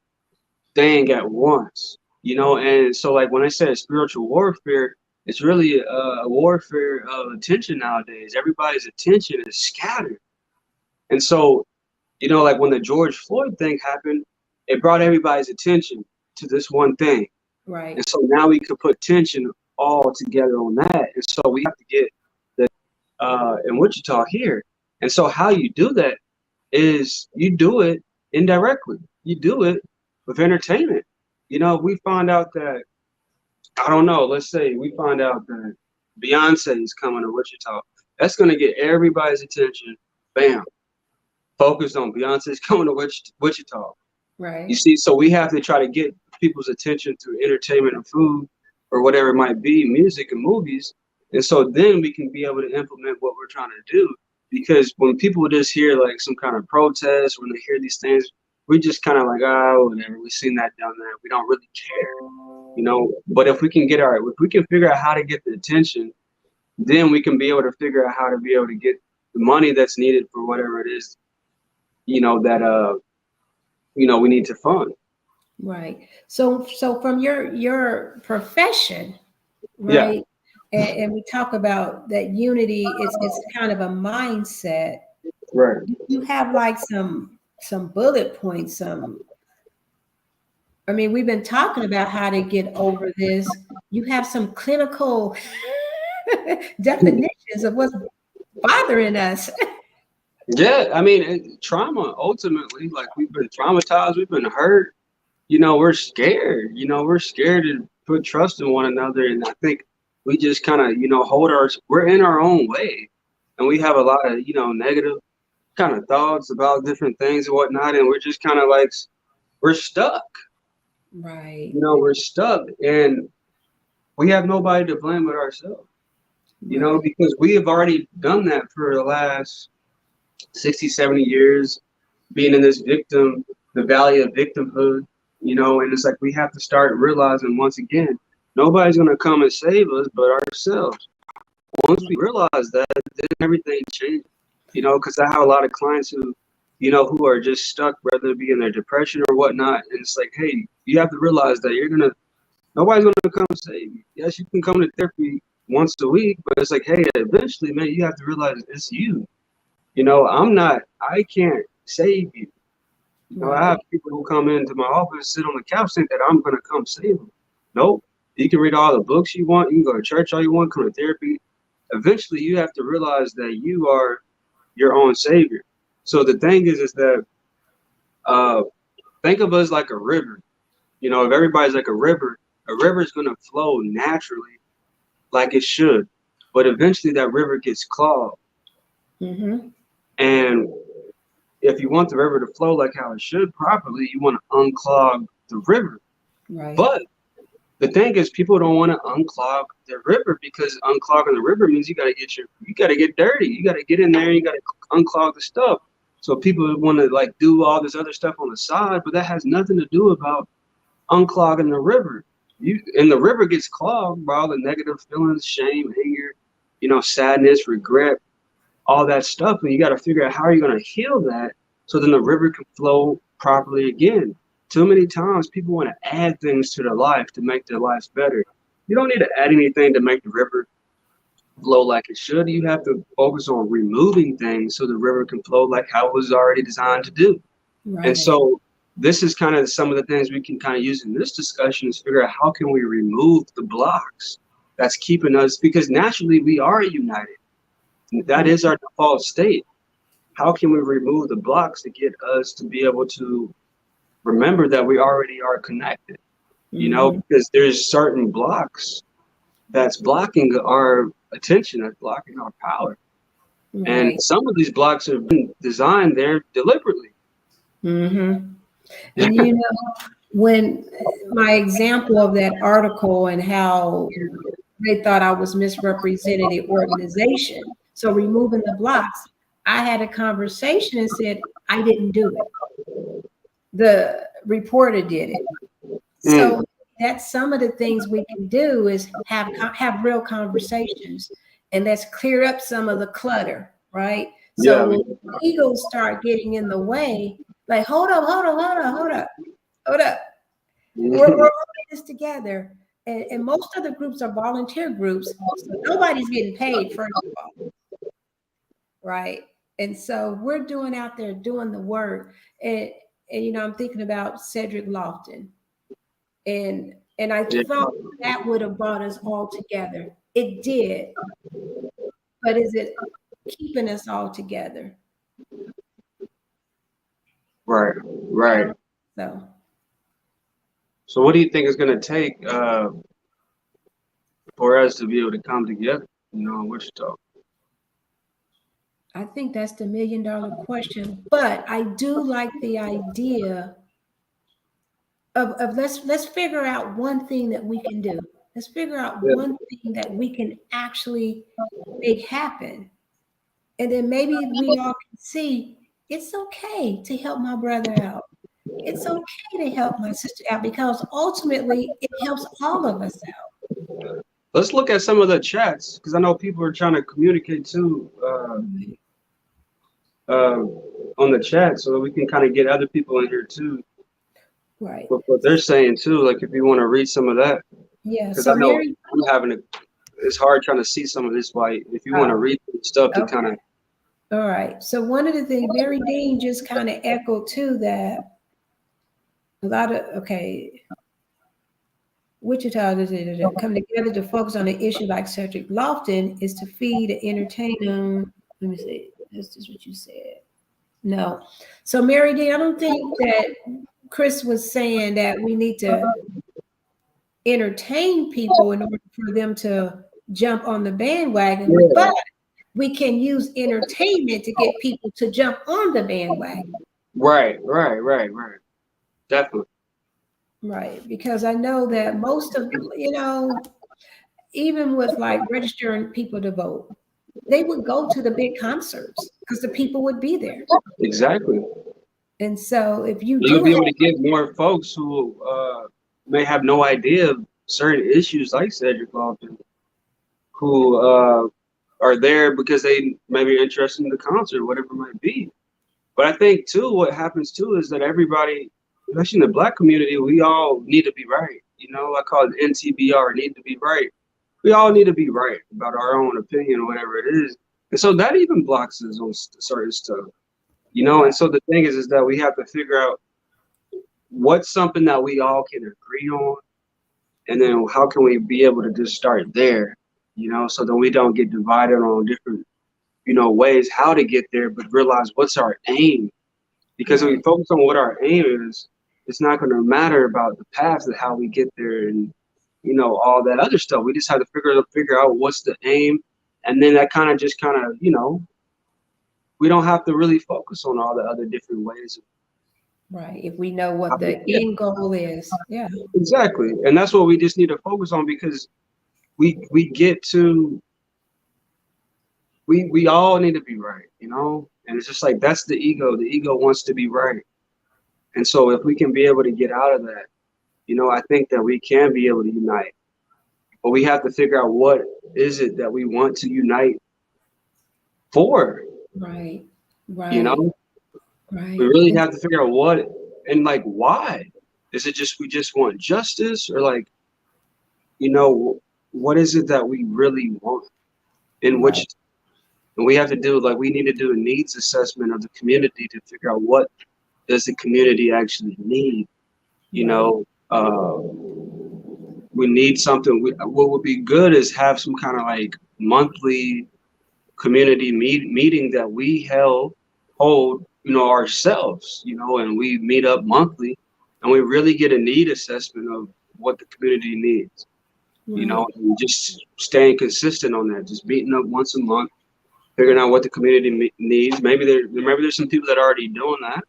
thing at once, and so like when I say spiritual warfare, it's really a warfare of attention nowadays. Everybody's attention is scattered, and so like when the George Floyd thing happened, it brought everybody's attention to this one thing. right, And so now we could put tension all together on that. And so we have to get the in Wichita here. And so how you do that is you do it indirectly. You do it with entertainment. We find out that, I don't know, let's say we find out that Beyonce is coming to Wichita. That's going to get everybody's attention. Bam. Focused on Beyonce's coming to Wichita. You right. see, so we have to try to get people's attention through entertainment and food or whatever it might be, music and movies. And so then we can be able to implement what we're trying to do. Because when people just hear like some kind of protest, when they hear these things, we just kind of like, oh, whatever, we've seen that down there. We don't really care, But if we can figure out how to get the attention then we can be able to figure out how to be able to get the money that's needed for whatever it is, that we need to fund. Right. So from your profession, Yeah, right? And we talk about that unity. It's kind of a mindset. right. You have like some bullet points. I mean, we've been talking about how to get over this. You have some clinical definitions of what's bothering us. Yeah, I mean, trauma ultimately, like we've been traumatized, we've been hurt. We're scared. We're scared to put trust in one another, and I think we just kind of, we're in our own way, and we have a lot of, negative kind of thoughts about different things and whatnot, and we're just kind of like we're stuck. Right. We're stuck, and we have nobody to blame but ourselves. Right. Because we have already done that for the last 60, 70 years, being in this the valley of victimhood, and it's like we have to start realizing once again, nobody's going to come and save us but ourselves. Once we realize that, then everything changes, because I have a lot of clients who are just stuck, whether it be in their depression or whatnot. And it's like, hey, you have to realize that nobody's going to come save you. Yes, you can come to therapy once a week, but it's like, hey, eventually, man, you have to realize it's you. I can't save you. I have Right. people who come into my office, sit on the couch, think that I'm going to come save them. Nope. You can read all the books you want. You can go to church all you want, come to therapy. Eventually, you have to realize that you are your own savior. So the thing is that uh, think of us like a river. If everybody's like a river is going to flow naturally like it should. But eventually, that river gets clogged. Mm-hmm. And if you want the river to flow like how it should properly, you want to unclog the river. Right. But the thing is, people don't want to unclog the river because unclogging the river means you got to get dirty. You got to get in there. You got to unclog the stuff. So people want to like do all this other stuff on the side, but that has nothing to do about unclogging the river. And the river gets clogged by all the negative feelings, shame, anger, sadness, regret, all that stuff. And you got to figure out how are you going to heal that so then the river can flow properly again. Too many times people want to add things to their life to make their lives better. You don't need to add anything to make the river flow like it should. You have to focus on removing things so the river can flow like how it was already designed to do. And Right. so this is kind of some of the things we can kind of use in this discussion is figure out how can we remove the blocks that's keeping us, because naturally we are united. That is our default state. How can we remove the blocks to get us to be able to remember that we already are connected? Mm-hmm. Because there's certain blocks that's blocking our attention, that's blocking our power. And Right. some of these blocks have been designed there deliberately. Mm-hmm. And when my example of that article and how they thought I was misrepresenting the organization. So removing the blocks, I had a conversation and said, I didn't do it. The reporter did it. Mm, So that's some of the things we can do is have real conversations and let's clear up some of the clutter, right? yeah, So when egos start getting in the way, like, hold up. We're all in this together. And most of the groups are volunteer groups. So nobody's getting paid, first of all, right? And so we're doing out there doing the work. And I'm thinking about Cedric Lofton. And I yeah, thought that would have brought us all together. It did, but is it keeping us all together? right, I right. don't so So what do you think is going to take for us to be able to come together, in Wichita? I think that's the $1 million question. But I do like the idea of let's figure out one thing that we can do. Let's figure out Yeah, one thing that we can actually make happen. And then maybe we all can see it's okay to help my brother out. It's okay to help my sister out because ultimately it helps all of us out. let's look at some of the chats because I know people are trying to communicate too uh, on the chat, so that we can kind of get other people in here too. Right. What they're saying too, like if you want to read some of that, Yeah. because So I know Mary, I'm having a, it's hard trying to see some of this. Why, if you want to oh, read stuff to kind okay. of, All right. So one of the things Mary Dean just kind of echoed too that a lot of Wichita come together to focus on an issue like Cedric Lofton is to feed and entertain them. Let me see. This is what you said. No. So Mary Dean, I don't think that Chris was saying that we need to entertain people in order for them to jump on the bandwagon, yeah, but we can use entertainment to get people to jump on the bandwagon. right, definitely, Right. Because I know that most of, even with like registering people to vote, they would go to the big concerts because the people would be there. exactly. And so if you You'll do be have, able to get more folks who may have no idea of certain issues like Cedric Lofton, who are there because they maybe are interested in the concert, whatever it might be. But I think too, what happens too is that everybody, especially in the Black community, we all need to be right. You know, I call it NTBR, need to be right. We all need to be right about our own opinion, whatever it is. And so that even blocks us on certain stuff, you know. right, And so the thing is that we have to figure out what's something that we all can agree on, and then how can we be able to just start there, you know, so that we don't get divided on different, you know, ways how to get there, but realize what's our aim. Because if we right, focus on what our aim is, it's not going to matter about the path of how we get there and, you know, all that other stuff. We just have to figure out what's the aim, and then that kind of, you know, we don't have to really focus on all the other different ways of right. If we know how what to the get. end goal is. Yeah. Exactly, and that's what we just need to focus on because we get to we all need to be right, you know, and it's just like that's the ego. The ego wants to be right, and so if we can be able to get out of that, you know, I think that we can be able to unite. But we have to figure out what is it that we want to unite for, Right, you right, know? We right. really And have to figure out what and like why. Is it just we just want justice or like, you know, what is it that we really want? In which right, and we have to do like we need to do a needs assessment of the community to figure out what does the community actually need, you right, know? We need something. What would be good is have some kind of like monthly community meeting that we hold, you know, ourselves, you know, and we meet up monthly and we really get a need assessment of what the community needs, you know, right. and just staying consistent on that, just meeting up once a month, figuring out what the community needs. Maybe there's some people that are already doing that,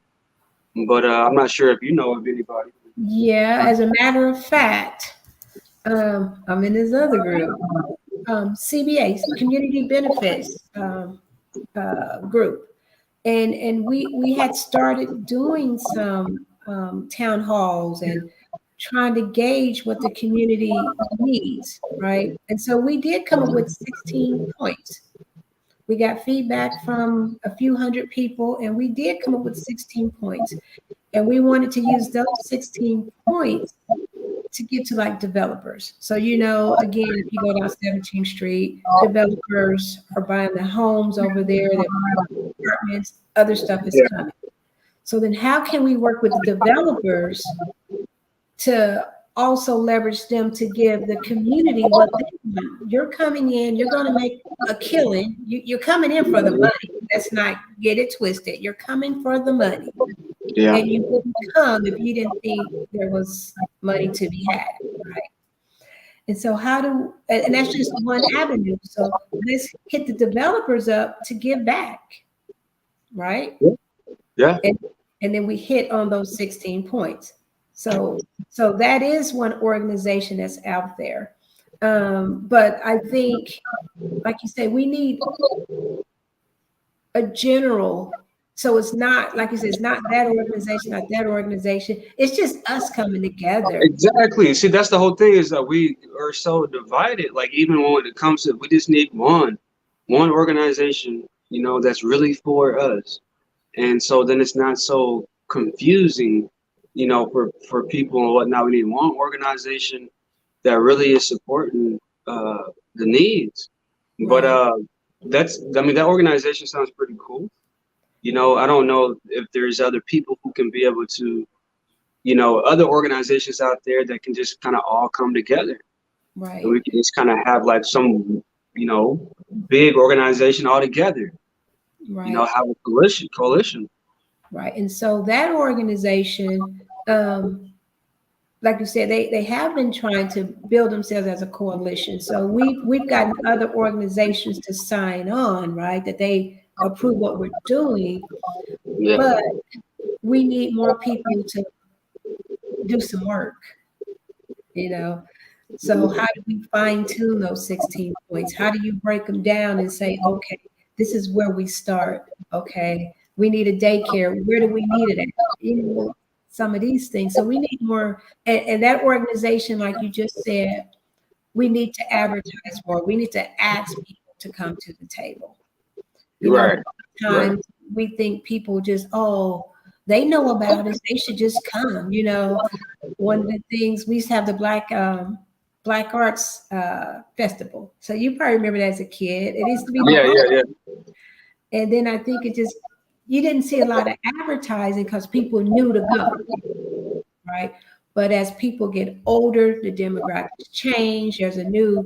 but I'm not sure if you know of anybody. Yeah, as a matter of fact, I'm in this other group, CBA, Community Benefits group, and we had started doing some town halls and trying to gauge what the community needs, right? And so we did come up with 16 points. We got feedback from a few hundred people, and we did come up with 16 points. And we wanted to use those 16 points to get to like developers. So, again, if you go down 17th Street, developers are buying the homes over there, they're buying apartments, other stuff is Yeah, coming. So then how can we work with the developers to also leverage them to give the community what they want? You're coming in, you're going to make a killing. You're coming in for the money. Let's not get it twisted. You're coming for the money. yeah, And you wouldn't come if you didn't think there was money to be had, right? And so and that's just one avenue. So let's hit the developers up to give back, right? yeah, And and then we hit on those 16 points. So that is one organization that's out there. But I think, like you say, we need a general. So it's not, like you said, it's not that organization, not that organization. It's just us coming together. Exactly. See, that's the whole thing is that we are so divided. Like even when it comes to, we just need one organization, you know, that's really for us. And so then it's not so confusing, you know, for people and whatnot. We need one organization that really is supporting the needs. But Right. I mean, that organization sounds pretty cool. You know, I don't know if there's other people who can be able to, you know, other organizations out there that can just kind of all come together and Right. we can just kind of have like some, you know, big organization all together, you know, Right. have a coalition. Right. And so that organization, like you said, they have been trying to build themselves as a coalition. So we've gotten other organizations to sign on, right? That they approve what we're doing, Yeah. but we need more people to do some work, you know. So how do we fine tune those 16 points? How do you break them down and say, okay, this is where we start. Okay, we need a daycare. Where do we need it at? You know, some of these things. So we need more, and that organization, like you just said, we need to advertise more. We need to ask people to come to the table. You know, Right. Right. times we think people just, oh, they know about us, they should just come. You know, one of the things we used to have the Black Arts Festival. So you probably remember that as a kid. It used to be Yeah. the, Yeah. Yeah. and then I think it just, you didn't see a lot of advertising because people knew to go, right? But as people get older, the demographics change. There's a new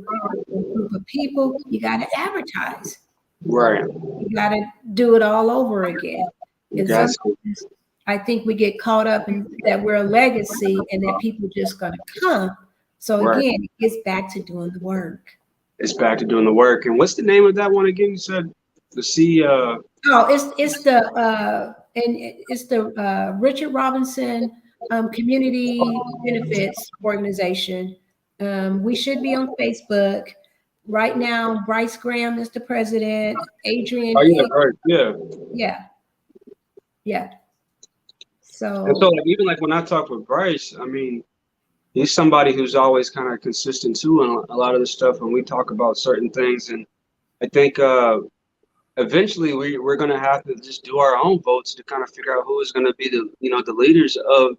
group of people. You got to advertise. Right. You got to do it all over again. And That's sometimes I think we get caught up in that we're a legacy and that people just going to come. So right. again, it gets back to doing the work. It's back to doing the work. And what's the name of that one again? You said the C. Oh, it's the Richard Robinson Community Benefits Organization. We should be on Facebook right now. Bryce Graham is the president. Adrian Oh yeah, Hicks, right. Yeah. yeah, yeah. And so So like even like when I talk with Bryce, I mean, he's somebody who's always kind of consistent too on a lot of the stuff when we talk about certain things. And I think eventually we're gonna have to just do our own votes to kind of figure out who is gonna be the, you know, the leaders of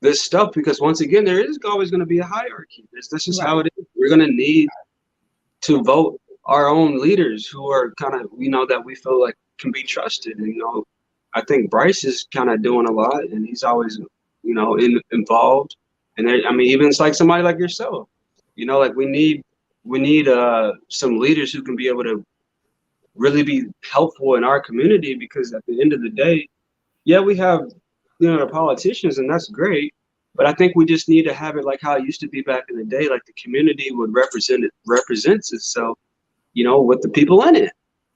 this stuff, because once again there is always gonna be a hierarchy. This is how right, it is. We're gonna need to vote our own leaders who are kind of, you know, that we feel like can be trusted. And, you know, I think Bryce is kind of doing a lot, and he's always, you know, involved. And I mean, even it's like somebody like yourself, you know, like we need some leaders who can be able to really be helpful in our community, because at the end of the day, yeah, we have, you know, the politicians, and that's great. But I think we just need to have it like how it used to be back in the day, like the community would represents itself, you know, with the people in it.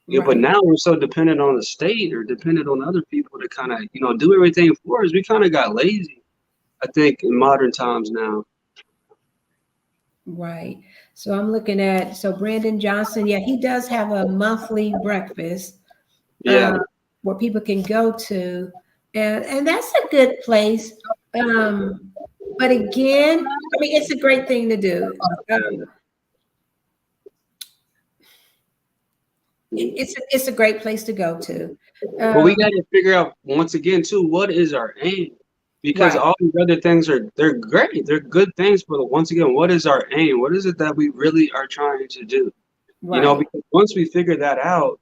Yeah, but right. now we're so dependent on the state or dependent on other people to kind of, you know, do everything for us. We kind of got lazy, I think, in modern times now. Right. So I'm looking at, so Brandon Johnson, yeah, he does have a monthly breakfast Yeah. uh, where people can go to, and that's a good place. Um, but again, I mean, it's a great thing to do. It's a great place to go to. But we Um, got to figure out once again too, what is our aim? Because right, all these other things they're great, they're good things. But once again, what is our aim? What is it that we really are trying to do? You know, right, because once we figure that out,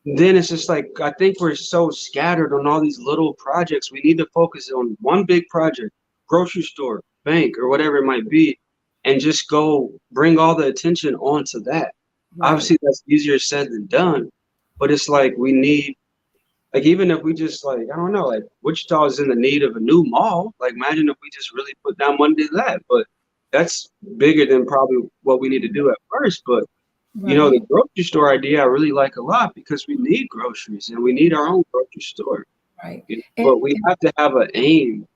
then it's just like I think we're so scattered on all these little projects. We need to focus on one big project, grocery store, bank, or whatever it might be, and just go bring all the attention onto that. right, Obviously, that's easier said than done, but it's like we need, like, even if we just like, I don't know, like Wichita is in the need of a new mall. Like imagine if we just really put down money to that. But that's bigger than probably what we need to do at first. But you know, the right, grocery store idea I really like a lot, because we need groceries and we need our own grocery store. right, You know, and, but we have to have an aim,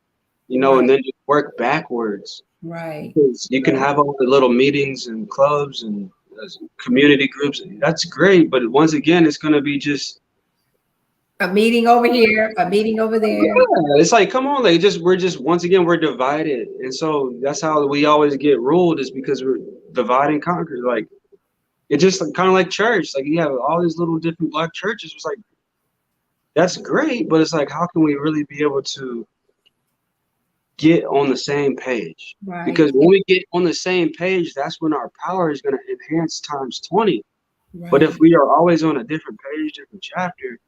you know, and right, then just work backwards. right, Because you can have all the little meetings and clubs and community groups. That's great, but once again, it's going to be just A meeting over here, a meeting over there. Yeah, it's like, come on, like we're just once again we're divided, and so that's how we always get ruled is because we're divide and conquer. Like it just kind of like church, like you have all these little different black churches. It's like that's great, but it's like how can we really be able to get on the same page? Right. Because when we get on the same page, that's when our power is going to enhance times 20. But if Right. we are always on a different page, different chapter,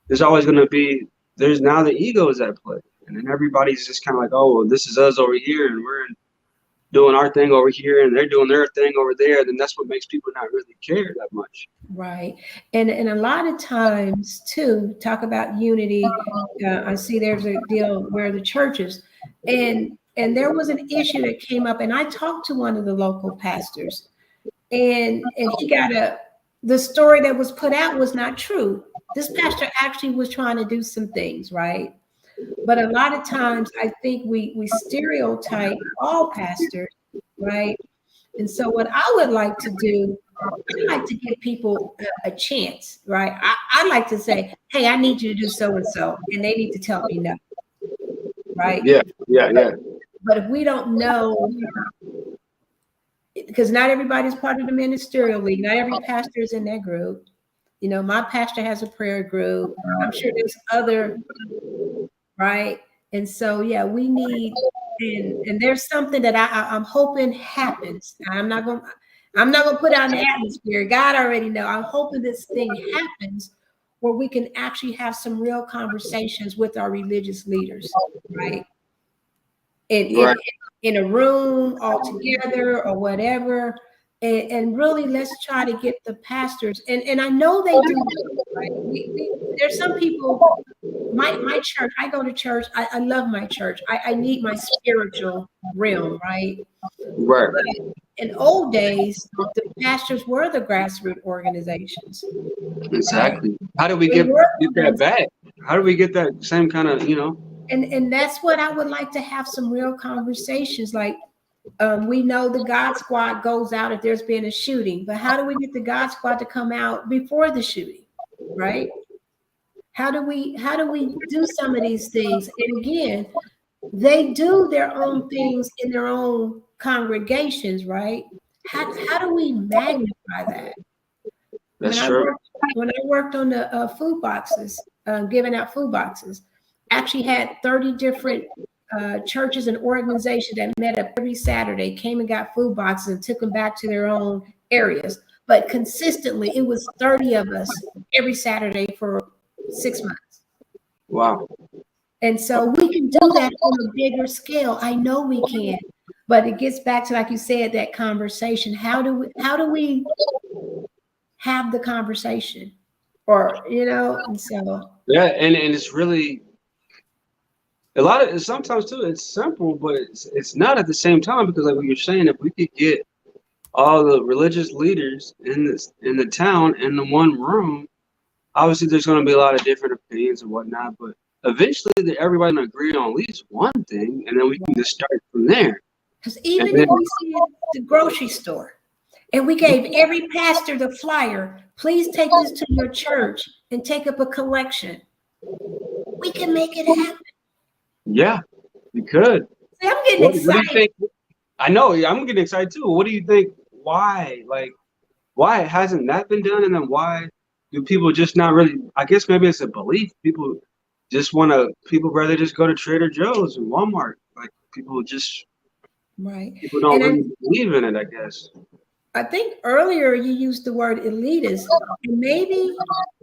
there's always going to be there's now the ego is at play, and then everybody's just kind of like, oh, well, this is us over here, and we're doing our thing over here, and they're doing their thing over there. Then that's what makes people not really care that much. Right. And a lot of times too, talk about unity. I see there's a deal where the churches and there was an issue that came up, and I talked to one of the local pastors, and he got the story that was put out was not true. This pastor actually was trying to do some things, right? But a lot of times I think we stereotype all pastors, right? And so what I would like to do, I like to give people a chance, right? I like to say, hey, I need you to do so and so, and they need to tell me no, right? Yeah, yeah, But yeah. but if we don't know, because not everybody's part of the ministerial league, not every pastor is in that group. You know, my pastor has a prayer group. I'm sure there's other, right? And so, yeah, we need, and there's something that I'm hoping happens. I'm not gonna put out an atmosphere. God already know. I'm hoping this thing happens where we can actually have some real conversations with our religious leaders, right? In Right. in a room all together or whatever, and really let's try to get the pastors. And I know they do, right? There's some people. My church, I go to church. I love my church. I need my spiritual realm, right? Right. But in old days, the pastors were the grassroots organizations, right? Exactly. How do we They were get the that ones, back? How do we get that same kind of, you know? and that's what I would like to have some real conversations. Like we know the God Squad goes out if there's been a shooting, but how do we get the God Squad to come out before the shooting, right? How do we do some of these things? And again, they do their own things in their own congregations, right? How do we magnify that? When That's I true. worked when I worked on the food boxes, giving out food boxes, actually had 30 different churches and organizations that met up every Saturday, came and got food boxes and took them back to their own areas. But consistently, it was 30 of us every Saturday for 6 months. Wow. And so we can do that on a bigger scale. I know we can, but it gets back to, like you said, that conversation. How do we have the conversation? Or, and so Yeah, and it's really a lot of sometimes too. It's simple, but it's not at the same time because like what you're saying, if we could get all the religious leaders in the town in the one room, obviously there's going to be a lot of different opinions and whatnot, but eventually everybody can agree on at least one thing, and then we can just start from there. because And even then, if we see it at the grocery store and we gave every pastor the flyer, please take this to your church and take up a collection, we can make it happen. yeah, we could. See, I'm getting What do you excited. think? I know, yeah, I'm getting excited too. What do you think? Why? Like, why hasn't that been done? And then why do people just not really? I guess maybe it's a belief. People just want to. People rather just go to Trader Joe's and Walmart. Like Right. people don't And really believe in it. I guess. I think earlier you used the word elitist, and maybe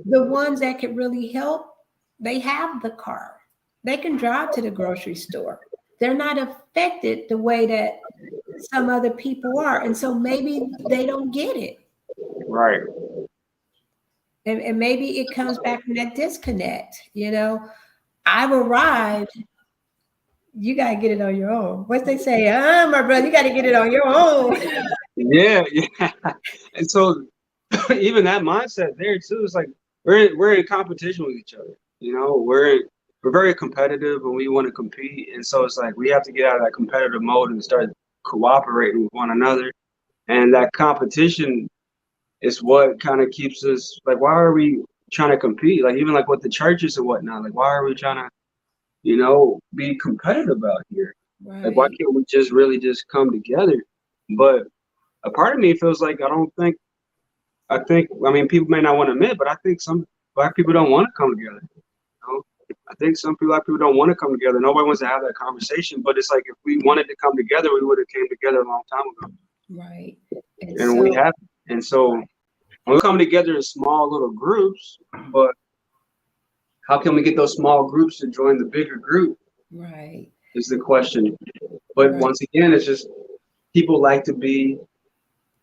the ones that could really help, they have the car. They can drive to the grocery store. They're not affected the way that some other people are. And so maybe they don't get it. Right. And maybe it comes back from that disconnect. I've arrived, you gotta get it on your own. What they say, my brother, you gotta get it on your own. Yeah, yeah. And so even that mindset there too is like we're in competition with each other. You know, we're very competitive and we want to compete. And so it's like we have to get out of that competitive mode and start cooperating with one another. And that competition is what kind of keeps us like trying to compete? Like even like with the churches and whatnot. Like why are we trying to, you know, be competitive out here? Like why Right. can't we just really just come together? But a part of me feels like I mean people may not want to admit, but I think some black people don't want to come together. You know? I think some black people don't want to come together. Nobody wants to have that conversation. But it's like if we wanted to come together, we would have came together a long time ago. Right. And And we so, have. And so we come together in small little groups, but how can we get those small groups to join the bigger group right. is the question. But Right. once again, it's just people like to be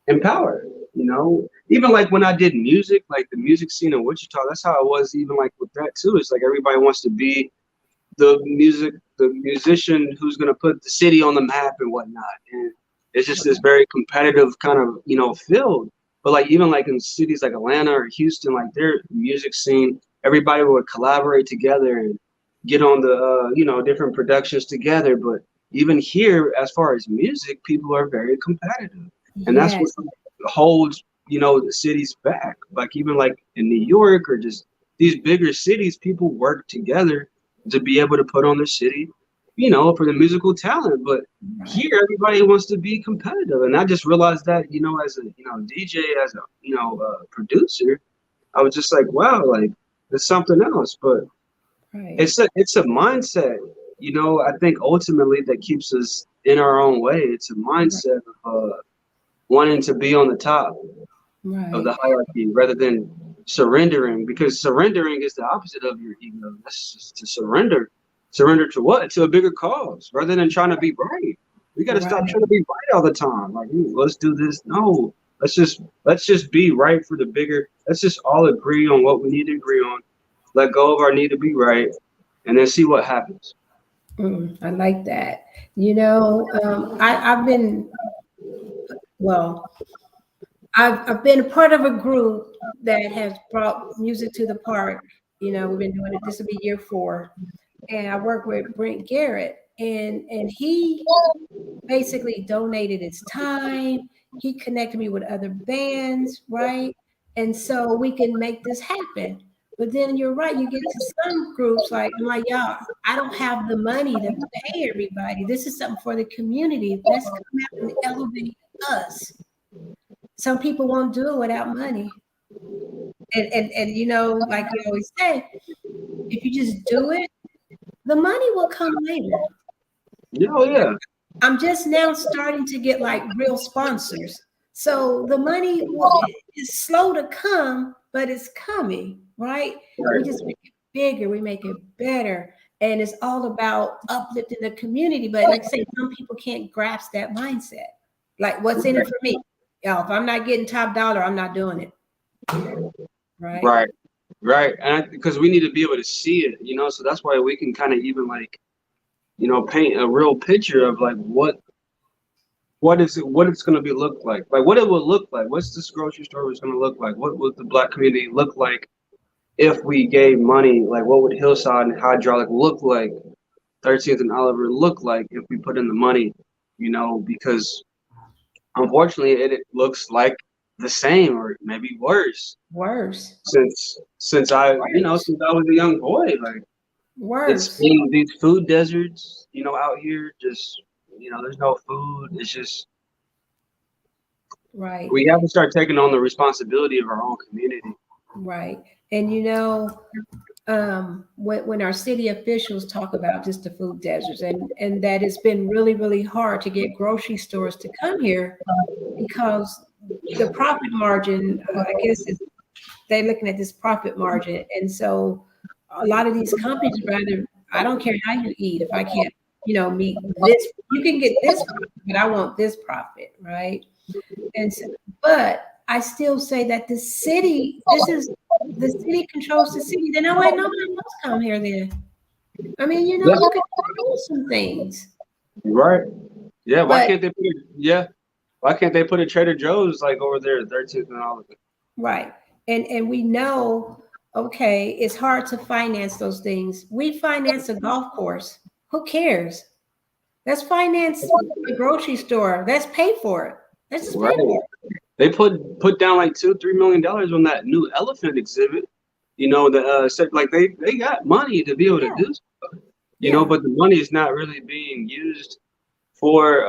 empowered, you know? Even like when I did music, like the music scene in Wichita, that's how it was even like with that too. It's like everybody wants to be the musician who's gonna put the city on the map and whatnot. And it's just this very competitive kind of, you know, field. But like even like in cities like Atlanta or Houston, like their music scene, everybody would collaborate together and get on the you know, different productions together. But even here, as far as music, people are very competitive, and that's what Yes. holds, you know, the cities back. Like even like in New York or just these bigger cities, people work together to be able to put on their city, you know, for the musical talent. But Right. here, everybody wants to be competitive, and I just realized that, you know, as a, you know, DJ, as a, you know, producer, I was just like, wow, like it's something else. But Right. it's a mindset, you know. I think ultimately that keeps us in our own way. It's a Right. mindset of wanting to be on the top of Right. the hierarchy rather than surrendering, because surrendering is the opposite of your ego. That's just to surrender. Surrender to what? To a bigger cause rather than trying to be right. We got to stop Right. trying to be right all the time. Like, let's do this. No, let's just be right for the bigger. Let's just all agree on what we need to agree on. Let go of our need to be right, and then see what happens. I like that. You know, I've been, well, I've been a part of a group that has brought music to the park. You know, we've been doing it. This will be year 4, and I work with Brent Garrett, and he basically donated his time. He connected me with other bands, right? And so we can make this happen. But then you're right, you get to some groups like, I'm like, y'all, I don't have the money to pay everybody. This is something for the community. Let's come out and elevate us. Some people won't do it without money. And you know, like you always say, if you just do it, the money will come later. Yeah, oh yeah, I'm just now starting to get like real sponsors. So the money is slow to come, but it's coming, right? We right, just make it bigger, we make it better. And it's all about uplifting the community. But like I say, some people can't grasp that mindset. Like, what's in it for me? Yo, if I'm not getting top dollar, I'm not doing it. Right. right, right. And because we need to be able to see it, you know, so that's why we can kind of even like, you know, paint a real picture of like what it's going to be look like what it will look like, what's this grocery store was going to look like, what would the black community look like if we gave money, like what would Hillside and Hydraulic look like, 13th and Oliver look like if we put in the money, you know, because unfortunately it looks like the same or maybe worse Worse. since I, you know, Worse. since I was a young boy. Like it's Worse. in these food deserts, you know, out here, just, you know, there's no food. It's just Right. we have to start taking on the responsibility of our own community. Right. And you know, when our city officials talk about just the food deserts, and that it's been really, really hard to get grocery stores to come here because the profit margin, I guess, is they're looking at this profit margin. And so a lot of these companies rather, I don't care how you eat, if I can't, you know, meet this, you can get this profit, but I want this profit, right? And so, but I still say that the city, this is the city controls the city. Then no way nobody else come here then. I mean, you know, Yeah, you could do some things. right. Yeah, why But can't they put it? Yeah, why can't they put a Trader Joe's like over there at 13th and Oliver? right. And we know, okay, it's hard to finance those things. We finance a golf course. Who cares? Let's finance a grocery store. Let's pay for it. Let's just pay Right. for it. They put down like $2-3 million on that new elephant exhibit. You know, like they got money to be able to Yeah. do stuff, you know, Yeah. but the money is not really being used for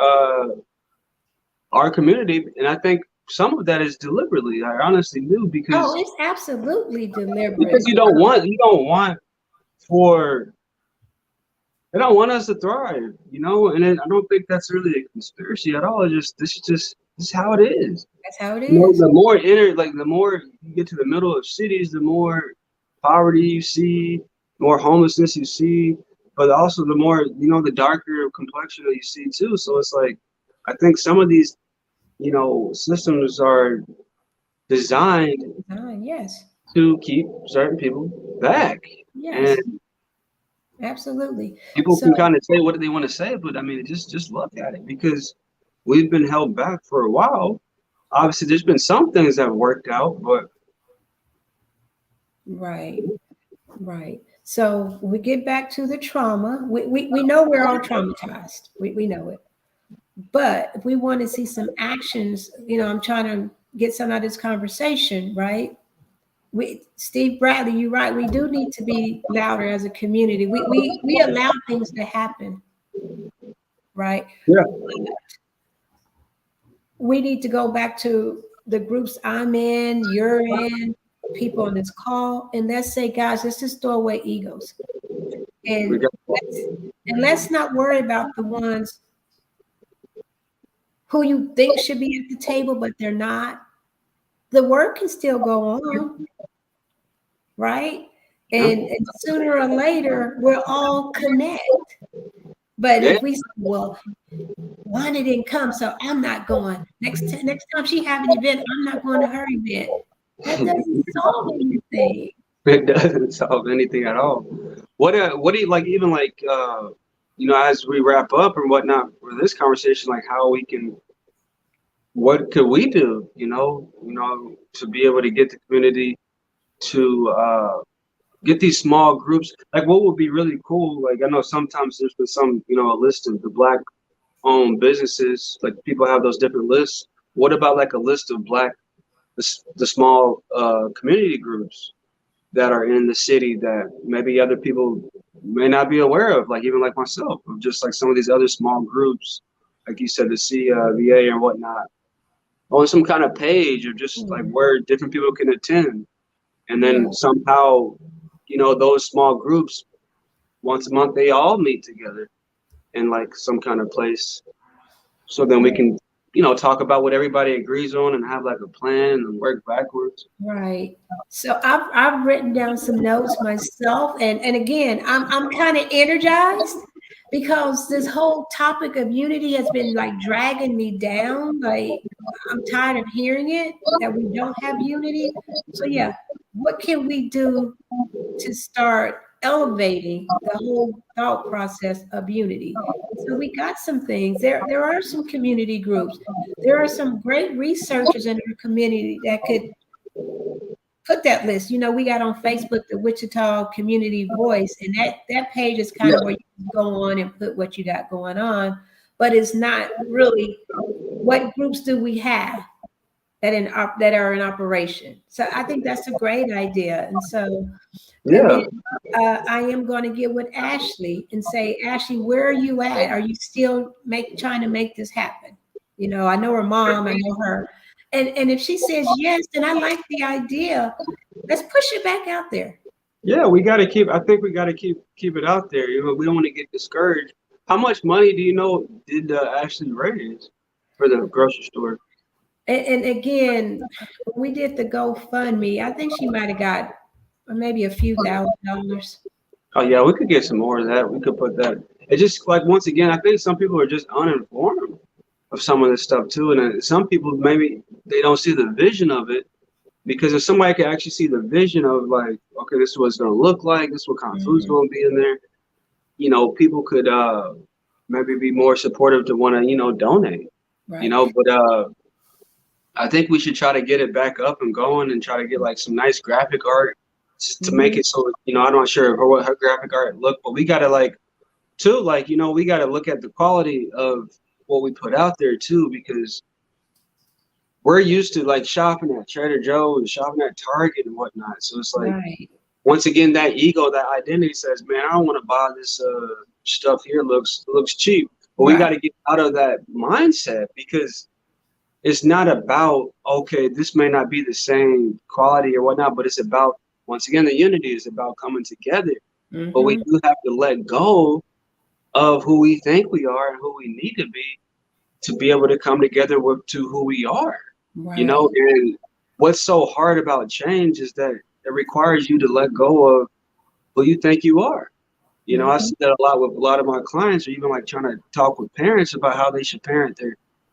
our community. And I think some of that is deliberately, I honestly do, Oh, because it's absolutely deliberate. you don't want for they don't want us to thrive, you know, and I don't think that's really a conspiracy at all. It's just this is how it is. That's how it You know, is. the more the more you get to the middle of cities, the more poverty you see, more homelessness you see, but also the more, you know, the darker complexion that you see too. So it's like, I think some of these, you know, systems are designed Yes. to keep certain people back. And Yes. Absolutely. people So can kind of say what they want to say, but I mean, just look at it because we've been held back for a while. Obviously, there's been some things that have worked out, but right. Right. So we get back to the trauma. We know we're all traumatized. We know it. But if we want to see some actions, I'm trying to get some out of this conversation, right? Steve Bradley, you're right. We do need to be louder as a community. We allow things to happen, right? yeah, We need to go back to the groups I'm in, you're in, people on this call, and let's say, guys, let's just throw away egos. we And got let's not worry about the ones who you think should be at the table, but they're not. The work can still go on, right? yeah, And sooner or later, we'll all connect. But yeah. if we say, well, Wanda didn't come, so I'm not going. Next time she have an event, I'm not going to her event. That doesn't solve anything. It doesn't solve anything at all. What do you like? Even like you know, as we wrap up and whatnot for this conversation, like how we can, what could we do? You know, to be able to get the community to get these small groups. Like, what would be really cool? Like, I know sometimes there's been some, you know, a list of the black-owned businesses. Like, people have those different lists. What about like a list of the small community groups that are in the city that maybe other people may not be aware of, like even like myself, of just like some of these other small groups, like you said, the CVA and whatnot, on some kind of page or just like where different people can attend. And Yeah, then somehow, you know, those small groups, once a month, they all meet together in like some kind of place. So then we can, you know, talk about what everybody agrees on and have like a plan and work backwards. right. So I've written down some notes myself, and again, I'm kind of energized because this whole topic of unity has been like dragging me down. Like I'm tired of hearing it that we don't have unity. So yeah, what can we do to start elevating the whole thought process of unity? So we got some things. There are some community groups. There are some great researchers in our community that could put that list. We got on Facebook the Wichita Community Voice, and that page is kind Yeah, of where you can go on and put what you got going on, but it's not really what groups do we have that are in operation. So I think that's a great idea. And so, and yeah, then I am going to get with Ashley and say, Ashley, where are you at? Are you still trying to make this happen? I know her mom, I know her. And if she says yes, then I like the idea. Let's push it back out there. yeah. We got to keep. I think we got to keep it out there. You know, we don't want to get discouraged. How much money do you know did Ashley raise for the grocery store? And again, when we did the GoFundMe, I think she might have got maybe a few $1,000s. Oh yeah, we could get some more of that. We could put that. It's just like, once again, I think some people are just uninformed of some of this stuff too, and some people maybe they don't see the vision of it, because if somebody could actually see the vision of like, okay, this is what it's going to look like, this is what kind of food's Mhm. going to be in there, you know, people could maybe be more supportive to want to, you know, donate, you Right. know, but I think we should try to get it back up and going and try to get like some nice graphic art just to make Mhm. it so, you know, I'm not sure what her graphic art look, but we got to like too, like, you know, we got to look at the quality of what we put out there too, because we're used to like shopping at Trader Joe and shopping at Target and whatnot. So it's like, Right. once again, that ego, that identity says, man, I don't want to buy this stuff here. Looks cheap. But we got Right. to get out of that mindset, because it's not about, okay, this may not be the same quality or whatnot, but it's about, once again, the unity is about coming together. But we Mm-hmm. do have to let go of who we think we are and who we need to be able to come together with to who we are. Right. And what's so hard about change is that it requires you to let go of who you think you are. I Mm-hmm. see that a lot with a lot of my clients, or even like trying to talk with parents about how they should parent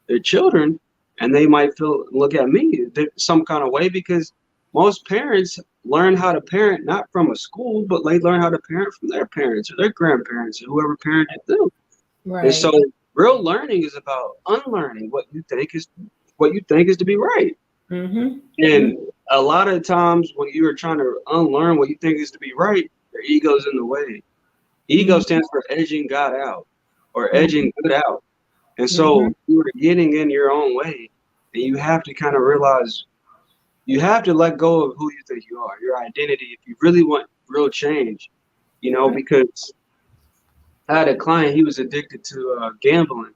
their children, and they might look at me some kind of way, because most parents learn how to parent not from a school, but they learn how to parent from their parents or their grandparents or whoever parented them. And Right. so real learning is about unlearning what you think is to be right. Mm-hmm. And a lot of times when you are trying to unlearn what you think is to be right, your ego's in the way. Ego Mm-hmm. stands for edging God out, or Mm-hmm. edging good out. And Mm-hmm. so you are getting in your own way, and you have to kind of realize you have to let go of who you think you are, your identity, if you really want real change. Right. Because I had a client, he was addicted to gambling,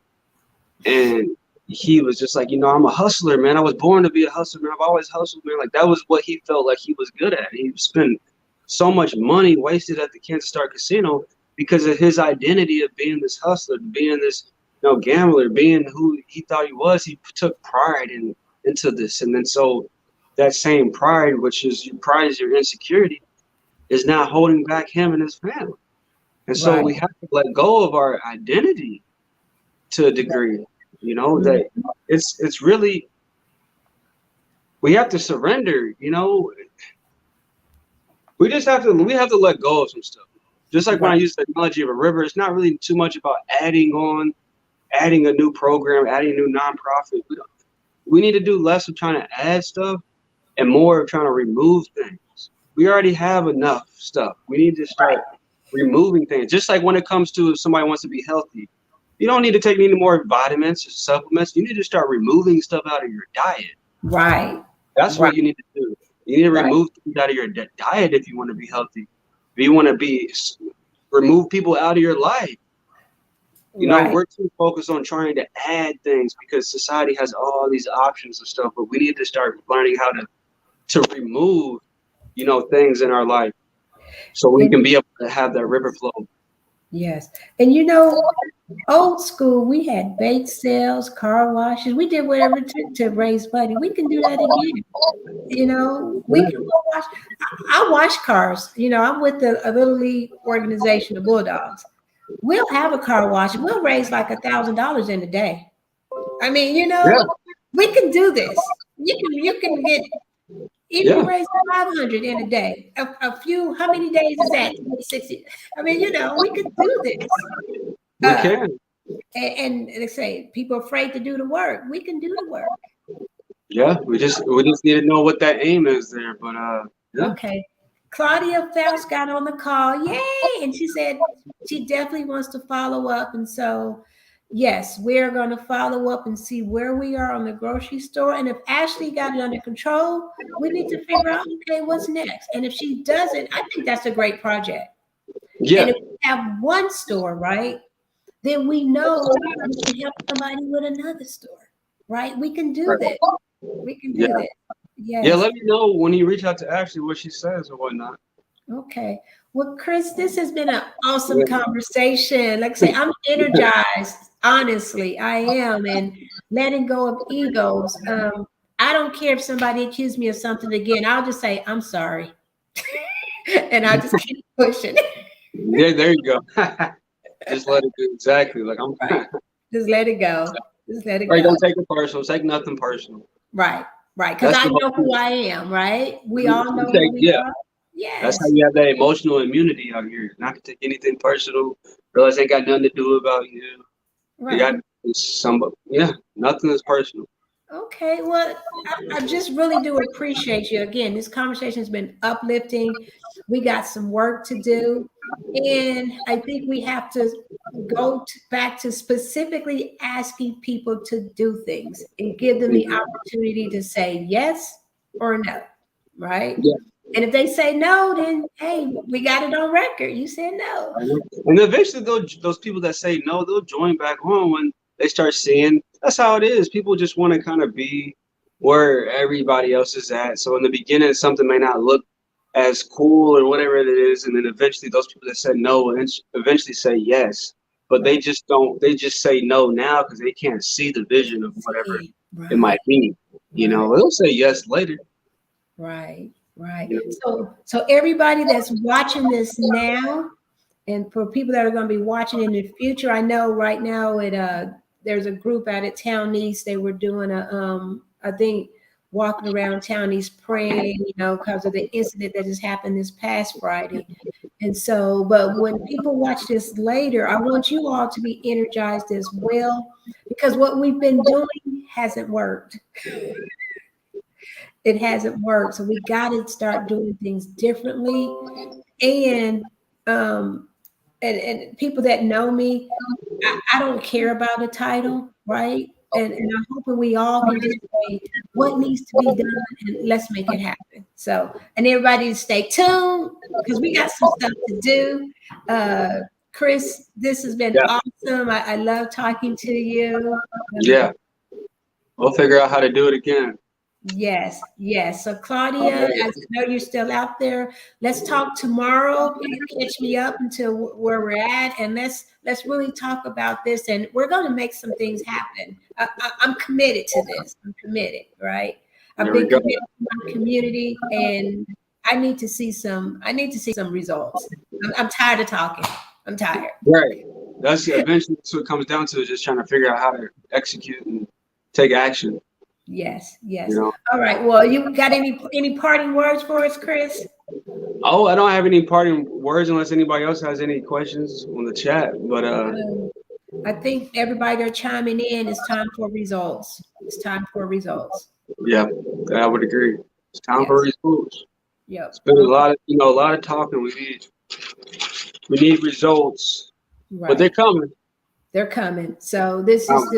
and he was just like, I'm a hustler, man. I was born to be a hustler, man. I've always hustled, man. Like, that was what he felt like he was good at. He spent so much money wasted at the Kansas Star Casino because of his identity of being this hustler, being this, gambler, being who he thought he was. He took pride into this, and then so that same pride, which is your insecurity, is now holding back him and his family. And so Right. we have to let go of our identity to a degree, Mm-hmm. that it's really, we have to surrender. We have to let go of some stuff. Just like when I Right. use the analogy of a river, it's not really too much about adding a new program, adding a new nonprofit. We need to do less of trying to add stuff and more of trying to remove things. We already have enough stuff. We need to Right. start removing things. Just like when it comes to if somebody wants to be healthy, you don't need to take any more vitamins or supplements. You need to start removing stuff out of your diet. Right. That's Right. what you need to do. You need to Right. remove things out of your diet if you want to be healthy. If you want to remove people out of your life. Right. We're too focused on trying to add things because society has all these options and stuff, but we need to start learning how to remove, things in our life so we And can be able to have that river flow. yes. And old school, we had bake sales, car washes. We did whatever it took to raise money. We can do that again. We can go wash. I wash cars. I'm with a little league organization, the Bulldogs. We'll have a car wash. We'll raise like $1,000 in a day. I mean, Yeah, we can do this. You can get even yeah, raise 500 in a day. A few. How many days is that? 60. I mean, we could do this. we Uh, can. and they say people are afraid to do the work. We can do the work. Yeah, we just need to know what that aim is there. But yeah, Okay. Claudia Faust got on the call. Yay. And she said she definitely wants to follow up. And so, yes, we're going to follow up and see where we are on the grocery store. And if Ashley got it under control, we need to figure out, okay, what's next? And if she doesn't, I think that's a great project. And yeah, if we have one store, right, then we know we can help somebody with another store, right? We can do right. this. We can Yeah, do this. yeah. Yes. Let me know when you reach out to Ashley what she says or whatnot. Okay. Well, Chris, this has been an awesome Yeah, conversation. Like I say, I'm energized. Honestly, I am. And letting go of egos. I don't care if somebody accuses me of something again. I'll just say, I'm sorry. And I'll just keep pushing. yeah, there you go. Just let it go. Exactly. Like I'm. Right. Just let it go. Just let it Right. go. Don't take it personal. Take nothing personal. Right. Right. Because That's I the whole know who thing. I am, right? We all You know who take, we yeah. are. That's how Yes. you have that emotional immunity out here. Not to take anything personal. Realize ain't got nothing to do about you. You got Right. somebody. Yeah. Nothing is personal. Okay, well, I just really do appreciate you. Again, this conversation has been uplifting. We got some work to do. And I think we have to back to specifically asking people to do things and give them the opportunity to say yes or no, right? Yeah. And if they say no, then hey, we got it on record. You said no. And eventually, those people that say no, they'll join back on when they start seeing. That's how it is. People just want to kind of be where everybody else is at. So in the beginning, something may not look as cool or whatever it is, and then eventually, those people that said no will eventually say yes. But they Right. just don't. They just say no now because they can't see the vision of whatever See, it right, might be. You right. know, they'll say yes later. Right, right. You know? So everybody that's watching this now, and for people that are going to be watching in the future, I know right now there's a group out at Town East. They were doing I think walking around Town East praying, because of the incident that just happened this past Friday. And so, but when people watch this later, I want you all to be energized as well, because what we've been doing hasn't worked. It hasn't worked. So we got to start doing things differently. And um and people that know me, I don't care about a title, right? And I'm hoping we all can just say what needs to be done and let's make it happen. So, and everybody stay tuned because we got some stuff to do. Chris, this has been Yeah, awesome. I love talking to you. yeah. We'll figure out how to do it again. Yes, yes. So All Claudia, right. I know you're still out there. Let's talk tomorrow. Catch me up until where we're at, and let's really talk about this. And we're going to make some things happen. I'm committed to this. I'm committed, right? I've There we been go. committed to my community, and I need to see some. I need to see some results. I'm tired of talking. I'm tired. Right. That's eventually that's what it comes down to is just trying to figure out how to execute and take action. Yes, You yes. know. All right. Well, you got any parting words for us, Chris? Oh, I don't have any parting words unless anybody else has any questions on the chat. But Um, I think everybody they're chiming in. It's time for results. It's time for results. yeah, I would agree. It's time for Yes. results. Yep. It's been a Okay. lot of a lot of talking. We need results, but they're Right. coming. They're coming. So this is Um,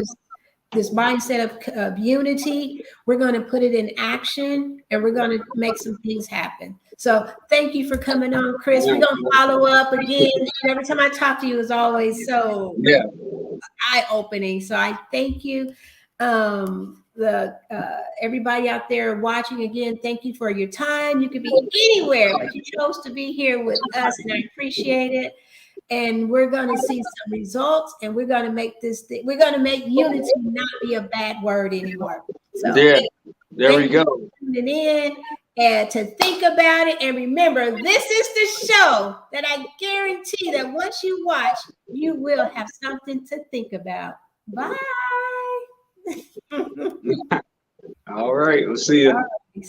this mindset of unity. We're going to put it in action, and we're going to make some things happen. So thank you for coming on, Chris. We're yeah, going to follow up again. And every time I talk to you, is always so yeah, eye-opening. So I thank you. The everybody out there watching again, thank you for your time. You could be anywhere, but you chose to be here with us, and I appreciate it. And we're going to see some results, and we're going to make this thing, we're going to make unity not be a bad word anymore. So yeah. There we thank you go. for tuning in and to think about it. And remember, this is the show that I guarantee that once you watch, you will have something to think about. Bye. All right. We'll see you. See